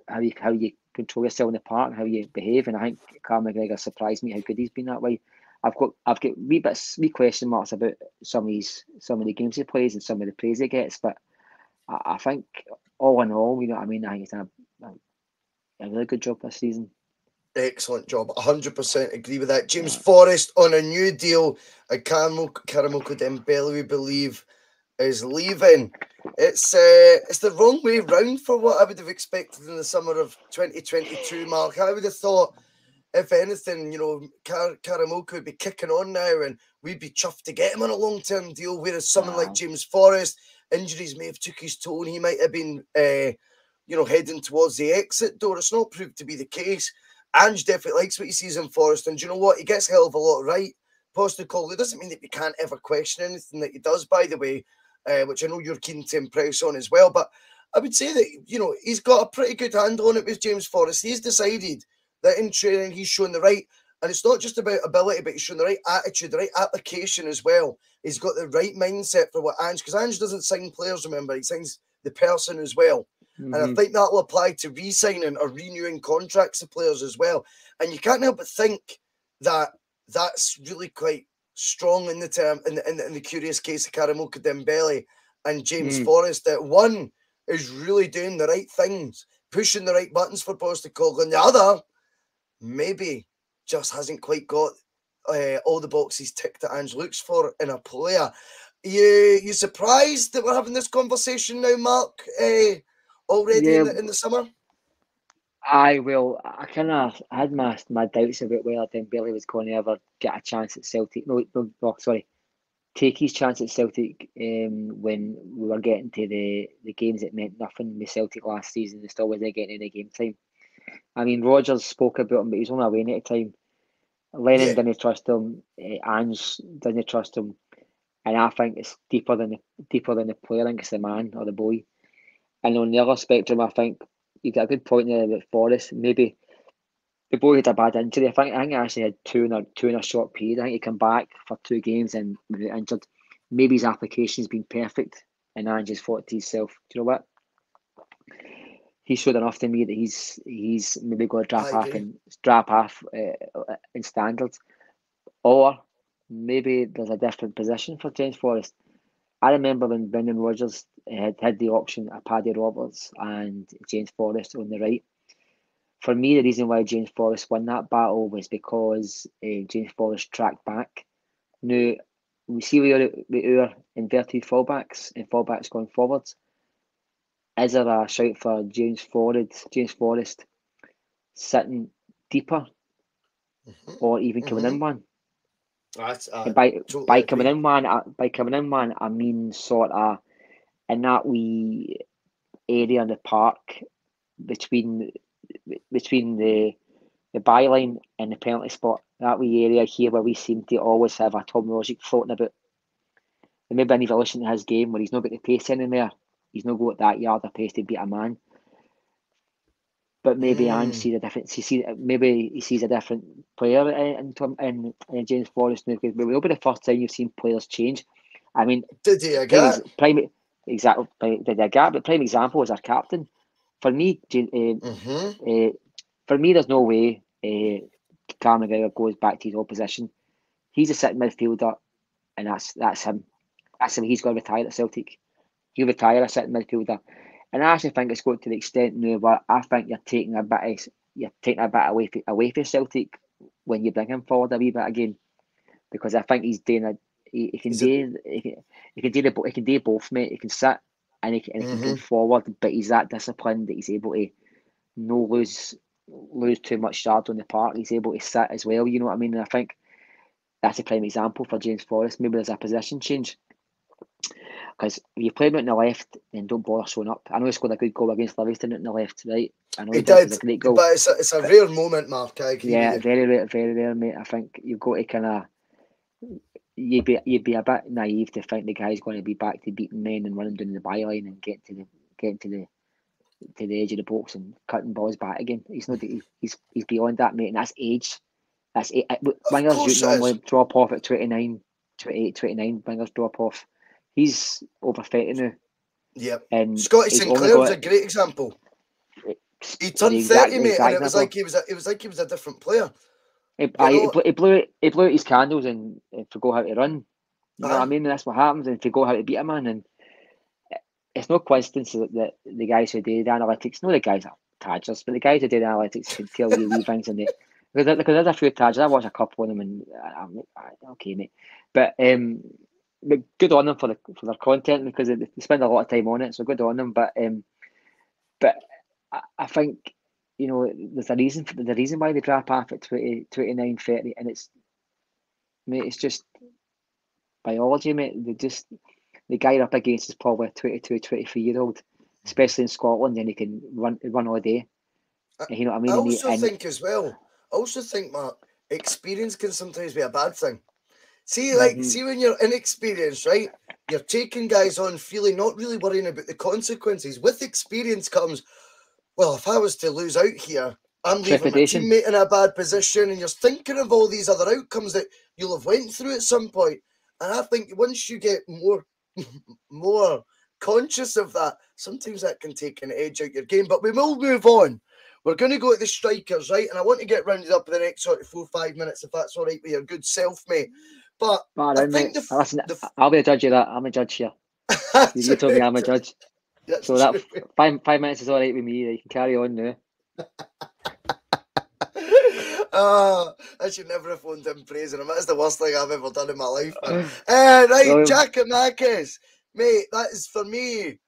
how you control yourself in the park, how you behave. And I think Cal McGregor surprised me how good he's been that way. I've got wee question marks about some of the games he plays and some of the praise he gets, but I think all in all, you know what I mean, I think he's done a really good job this season. Excellent job. 100% agree with that. James Forrest on a new deal. Karamoko Dembele, we believe, is leaving. It's the wrong way round for what I would have expected in the summer of 2022, Mark. I would have thought, if anything, you know, Karamoko would be kicking on now and we'd be chuffed to get him on a long-term deal, whereas someone like James Forrest, injuries may have took his toll and he might have been, heading towards the exit door. It's not proved to be the case. Ange definitely likes what he sees in Forrest, and do you know what? He gets a hell of a lot right. Postecoglou doesn't mean that we can't ever question anything that he does, by the way, which I know you're keen to impress on as well. But I would say that, you know, he's got a pretty good handle on it with James Forrest. He's decided that in training he's shown the right And it's not just about ability, but he's shown the right attitude, the right application as well. He's got the right mindset for what Ange, because Ange doesn't sign players, remember, he signs the person as well. And I think that will apply to re-signing or renewing contracts of players as well. And you can't help but think that that's really quite strong in the term, in the curious case of Karamoka Dembele and James Forrest, that one is really doing the right things, pushing the right buttons for Postecoglou, and the other maybe just hasn't quite got all the boxes ticked that Ange looks for in a player. You surprised that we're having this conversation now, Mark, already in the summer? I had my doubts about whether Dembele was going to ever get a chance at Celtic. Take his chance at Celtic when we were getting to the games that meant nothing with Celtic last season. They still wasn't getting any game time. I mean, Rodgers spoke about him, but he was only away at the time. Lennon didn't trust him. Ange didn't trust him, and I think it's deeper than the player. I think it's the man or the boy. And on the other spectrum, I think you got a good point there about Forrest. Maybe the boy had a bad injury. I think he actually had two in a short period. I think he came back for 2 games and maybe injured. Maybe his application's been perfect, and Ange just thought to himself, do you know what? He showed enough to me that he's maybe going to drop off in standards, or maybe there's a different position for James Forrest. I remember when Brendan Rodgers had the option of Paddy Roberts and James Forrest on the right. For me, the reason why James Forrest won that battle was because James Forrest tracked back. Now, we see with our inverted fullbacks and fullbacks going forwards. Is there a shout for James Forrest sitting deeper, or even coming in one? By coming in one, I mean sort of in that wee area in the park between the byline and the penalty spot. That wee area here where we seem to always have a Tom Rogic floating about. And maybe I need to listen to his game where he's not got the pace anymore. He's not got that yard of pace to beat a man. But maybe Ange sees a different. Maybe he sees a different player in James Forrest now, because it will be the first time you've seen players change. I mean, did he a gap? Exactly. Did a gap? But prime example is our captain. For me, there's no way Carl McGregor goes back to his old position. He's a sitting midfielder, and that's him. That's him. He's going to retire at Celtic. He'll retire a sitting midfielder. And I actually think it's got to the extent now where I think you're taking a bit away from Celtic when you bring him forward a wee bit again, because I think he's doing he can do both, mate. He can sit and he can go forward, but he's that disciplined that he's able to no lose too much yard on the park. He's able to sit as well. You know what I mean? And I think that's a prime example for James Forrest. Maybe there's a position change. Because if you play him out on the left, then don't bother showing up. I know he scored a good goal against Livingston out on the left, right? I know he did. A great goal. But it's a rare moment, Mark. I agree. Yeah, very rare, mate. I think you've got to kind of you'd be a bit naive to think the guy's going to be back to beating men and running down the byline and getting to the edge of the box and cutting balls back again. He's not. He's beyond that, mate. And that's age. That's it. Wingers normally drop off at 29, 28, 29. Wingers drop off. He's over 30 now. Yeah. And Scotty Sinclair was a great example. He turned 30, mate, and it was like he was a different player. He blew out his candles and forgot how to run. You know what I mean? That's what happens, and forgot how to beat a man. And it's no coincidence that the guys who did analytics, not the guys that are tadgers, but the guys who did analytics can tell you wee things in it. Because there's a few tadgers. I watch a couple of them, and I'm okay, mate. But good on them for their content, because they spend a lot of time on it. So good on them. But I think, you know, there's a reason why they drop off at 20, 29, 30, and it's just biology, mate. The guy up against is probably a 22, 23-year-old, especially in Scotland, and he can run all day. You know what I mean? I also think, Mark, experience can sometimes be a bad thing. See when you're inexperienced, right? You're taking guys on feeling not really worrying about the consequences. With experience comes, well, if I was to lose out here, I'm leaving my teammate in a bad position, and you're thinking of all these other outcomes that you'll have went through at some point. And I think once you get more conscious of that, sometimes that can take an edge out your game. But we will move on. We're going to go to the strikers, right? And I want to get rounded up in the next sort of 4 or 5 minutes, if that's all right with your good self, mate. But I think listen, I'll be a judge of that. I'm a judge here. You told me I'm a judge. So that 5 minutes is all right with me. You can carry on now. I should never have phoned him praising him. That's the worst thing I've ever done in my life, man. Right, Giakoumakis, mate, that is for me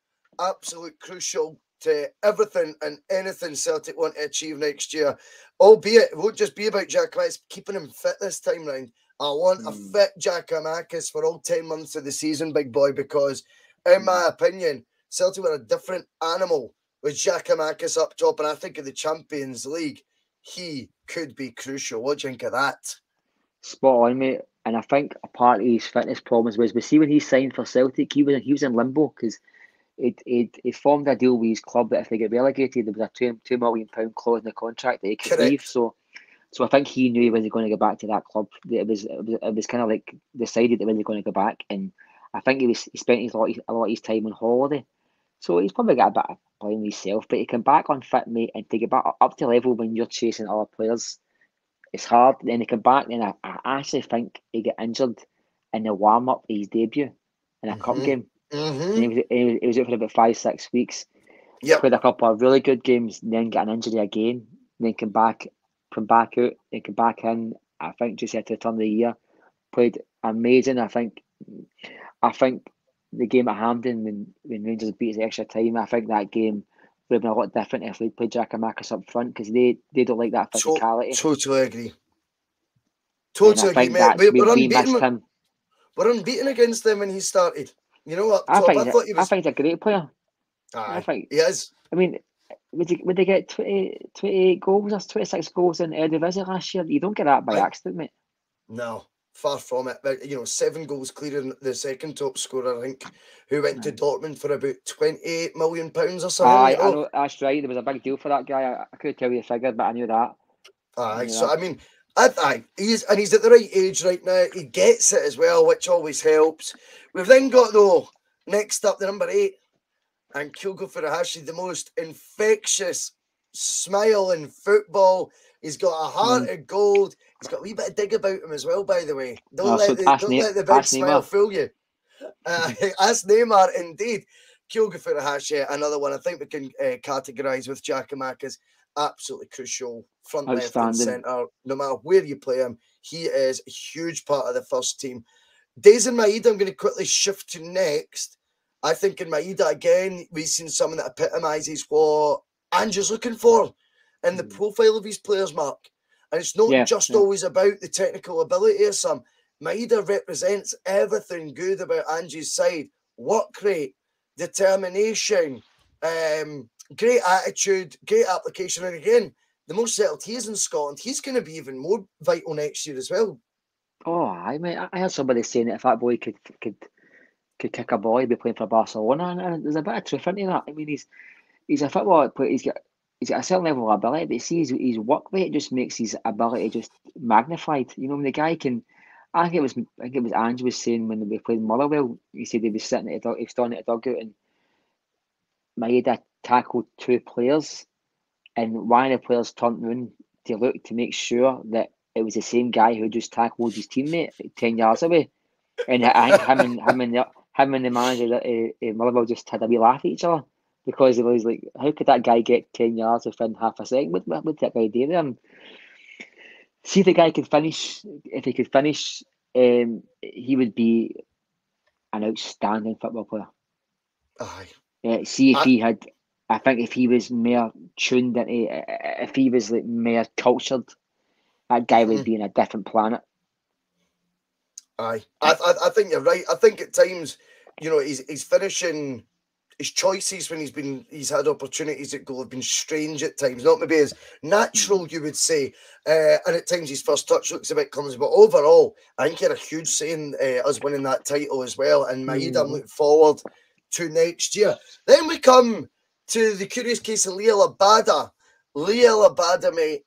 absolute crucial to everything and anything Celtic want to achieve next year. Albeit, it won't just be about Giakoumakis, keeping him fit this time round. I want a fit Giakoumakis for all 10 months of the season, big boy, because in my opinion, Celtic were a different animal with Giakoumakis up top, and I think in the Champions League, he could be crucial. What do you think of that? Spot on, mate. And I think a part of his fitness problems was, we see when he signed for Celtic, he was in limbo because he formed a deal with his club that if they get relegated, there was a £2 million clause in the contract that he could leave. So I think he knew he wasn't going to go back to that club. It was kind of like decided that he wasn't going to go back, and I think he spent a lot of his time on holiday. So he's probably got a bit of blame himself, but he can back on fit, mate, and to get back up to level when you're chasing other players, it's hard. Then he come back, then I actually think he got injured in the warm-up of his debut in a cup game. And he was out for about 5-6 weeks. Played a couple of really good games, and then got an injury again, and then come back out, then come back in, I think just at the turn of the year. Played amazing. I think the game at Hampden when Rangers beat us extra time, I think that game would have been a lot different if we'd played Giakoumakis up front, because they don't like that physicality. Totally agree. Totally agree, mate. We missed him. We're unbeaten against them when he started. You know what? I think he's a great player. I think he is. I mean, would they get 28 goals or 26 goals in Eredivisie last year? You don't get that by accident, mate. No, far from it. But, 7 goals clearing the second top scorer, I think, who went to Dortmund for about £28 million or something. I know, that's right. There was a big deal for that guy. I couldn't tell you the figure, but I knew that. I mean, he's at the right age right now. He gets it as well, which always helps. We've then got, though, next up, the number 8, and Kyogo Furuhashi, the most infectious smile in football. He's got a heart of gold. He's got a wee bit of dig about him as well, by the way. Don't let the big smile fool you. Ask Neymar, indeed. Kyogo Furuhashi, another one I think we can categorise with Giakoumakis. Absolutely crucial, front, left and centre. No matter where you play him, he is a huge part of the first team. Days in Maeda, I'm going to quickly shift to next. I think in Maeda, again, we've seen someone that epitomises what Ange's looking for in the profile of his players, Mark. And it's not just always about the technical ability of some. Maeda represents everything good about Ange's side. Work rate, determination, great attitude, great application. And again, the more settled he is in Scotland, he's going to be even more vital next year as well. Oh, I heard somebody saying that if that boy could kick a ball, he'd be playing for Barcelona, and there's a bit of truth into that. I mean, he's a footballer, but he's got a certain level of ability, but see his work rate just makes his ability just magnified. When the guy can, I think it was Ange was saying when we played Motherwell, he said he was standing at the dugout, and Maeda tackled 2 players, and one of the players turned round to look to make sure that it was the same guy who just tackled his teammate 10 yards away, and I think him and the manager Motherwell just had a wee laugh at each other, because it was like, how could that guy get 10 yards within half a second? What would that guy do then? See if the guy could finish. If he could finish, he would be an outstanding football player. See if he had. I think if he was more tuned into, if he was like more cultured, that guy would be in a different planet. I think you're right. I think at times, he's finishing his choices when he's had opportunities at goal have been strange at times, not maybe as natural, you would say. And at times his first touch looks a bit clumsy, but overall, I think he had a huge say in us winning that title as well. And Maeda, I'm looking forward to next year. Then we come to the curious case of Liel Abada. Liel Abada, mate,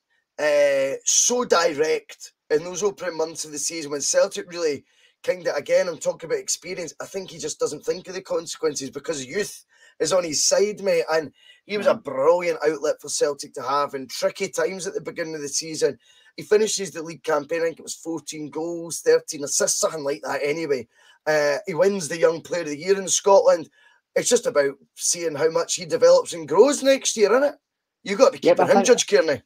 so direct in those opening months of the season when Celtic really kind of, again, I'm talking about experience, I think he just doesn't think of the consequences because youth is on his side, mate, and he was a brilliant outlet for Celtic to have in tricky times at the beginning of the season. He finishes the league campaign, I think it was 14 goals, 13 assists, something like that anyway. He wins the Young Player of the Year in Scotland. It's just about seeing how much he develops and grows next year, isn't it? You've got to be keeping him, Judge Cairney.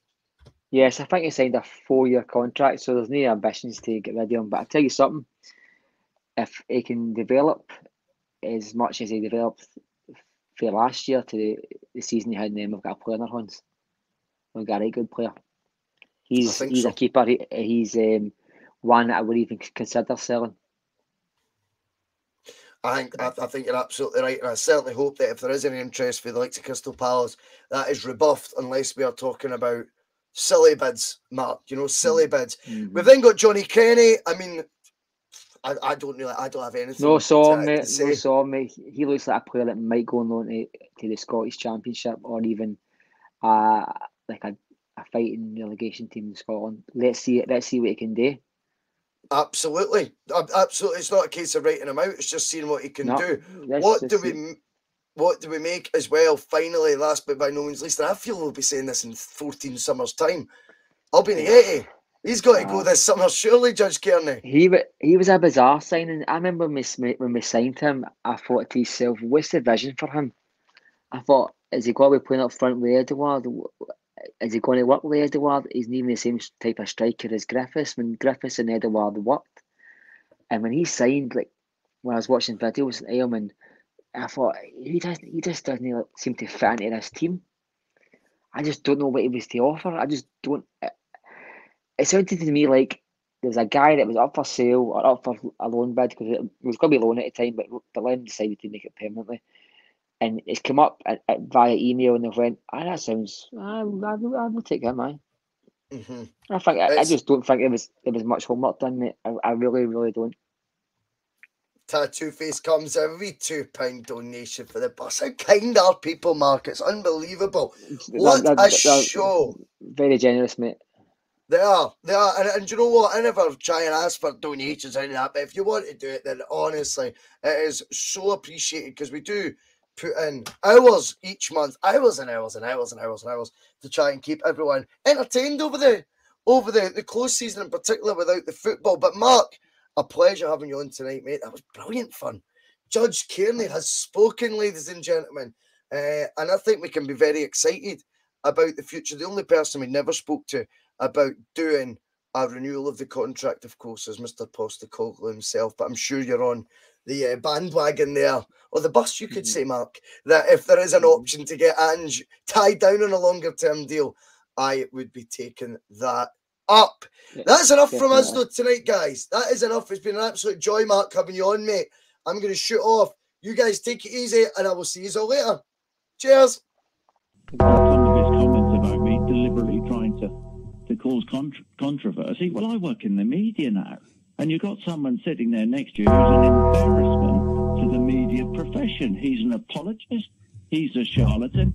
Yes, I think he signed a 4-year contract, so there's no ambitions to get rid of him. But I'll tell you something, if he can develop as much as he developed for last year to the season he had, and then we've got a player in our hands. We've got a good player. He's a keeper. He's one that I would even consider selling. I think you're absolutely right, and I certainly hope that if there is any interest for the likes of Crystal Palace, that is rebuffed, unless we are talking about silly bids, Mark. You know, silly bids. We've then got Johnny Cairney. I mean, I don't have anything. No song, mate. No song, mate. He looks like a player that might go on to the Scottish Championship or even like a fighting relegation team in Scotland. Let's see what he can do. Absolutely. It's not a case of writing him out. It's just seeing what he can do. What do we make as well? Finally, last but by no means least, and I feel we'll be saying this in 14 summers' time. I'll be in the 80. He's got to go this summer, surely, Judge Cairney. He was a bizarre signing. I remember when we signed him, I thought to myself, what's the vision for him? I thought, is he going to be playing up front with Edouard? Is he going to work with Edouard? He's not even the same type of striker as Griffiths. When Griffiths and Edouard worked, and when he signed, like when I was watching videos of him, and I thought he just doesn't seem to fit into this team. I just don't know what he was to offer. I just don't. It sounded to me like there was a guy that was up for sale or up for a loan bid because it was going to be a loan at the time, but Berlin decided to make it permanently. And it's come up via email, and they've went, that sounds. I will take him, man. I just don't think there was much homework done, mate. I really, really don't. Tattoo Face comes a wee £2 donation for the bus. How kind are people, Mark? It's unbelievable. What a show! Very generous, mate. They are, and you know what? I never try and ask for donations or anything like that, but if you want to do it, then honestly, it is so appreciated because we do put in hours each month, hours and hours and hours and hours and hours to try and keep everyone entertained over the close season in particular without the football. But Mark, a pleasure having you on tonight, mate. That was brilliant fun. Judge Cairney has spoken, ladies and gentlemen, and I think we can be very excited about the future. The only person we never spoke to about doing a renewal of the contract, of course, is Mr. Postecoglou himself, but I'm sure you're on the bandwagon there, or the bus, you could say, Mark, that if there is an option to get Ange tied down on a longer-term deal, I would be taking that up. That's enough from us, though, tonight, guys. That is enough. It's been an absolute joy, Mark, having you on, mate. I'm going to shoot off. You guys take it easy, and I will see you all later. Cheers. Some of his comments about me deliberately trying to cause controversy. Well, I work in the media now, and you've got someone sitting there next to you who's an embarrassment to the media profession. He's an apologist. He's a charlatan.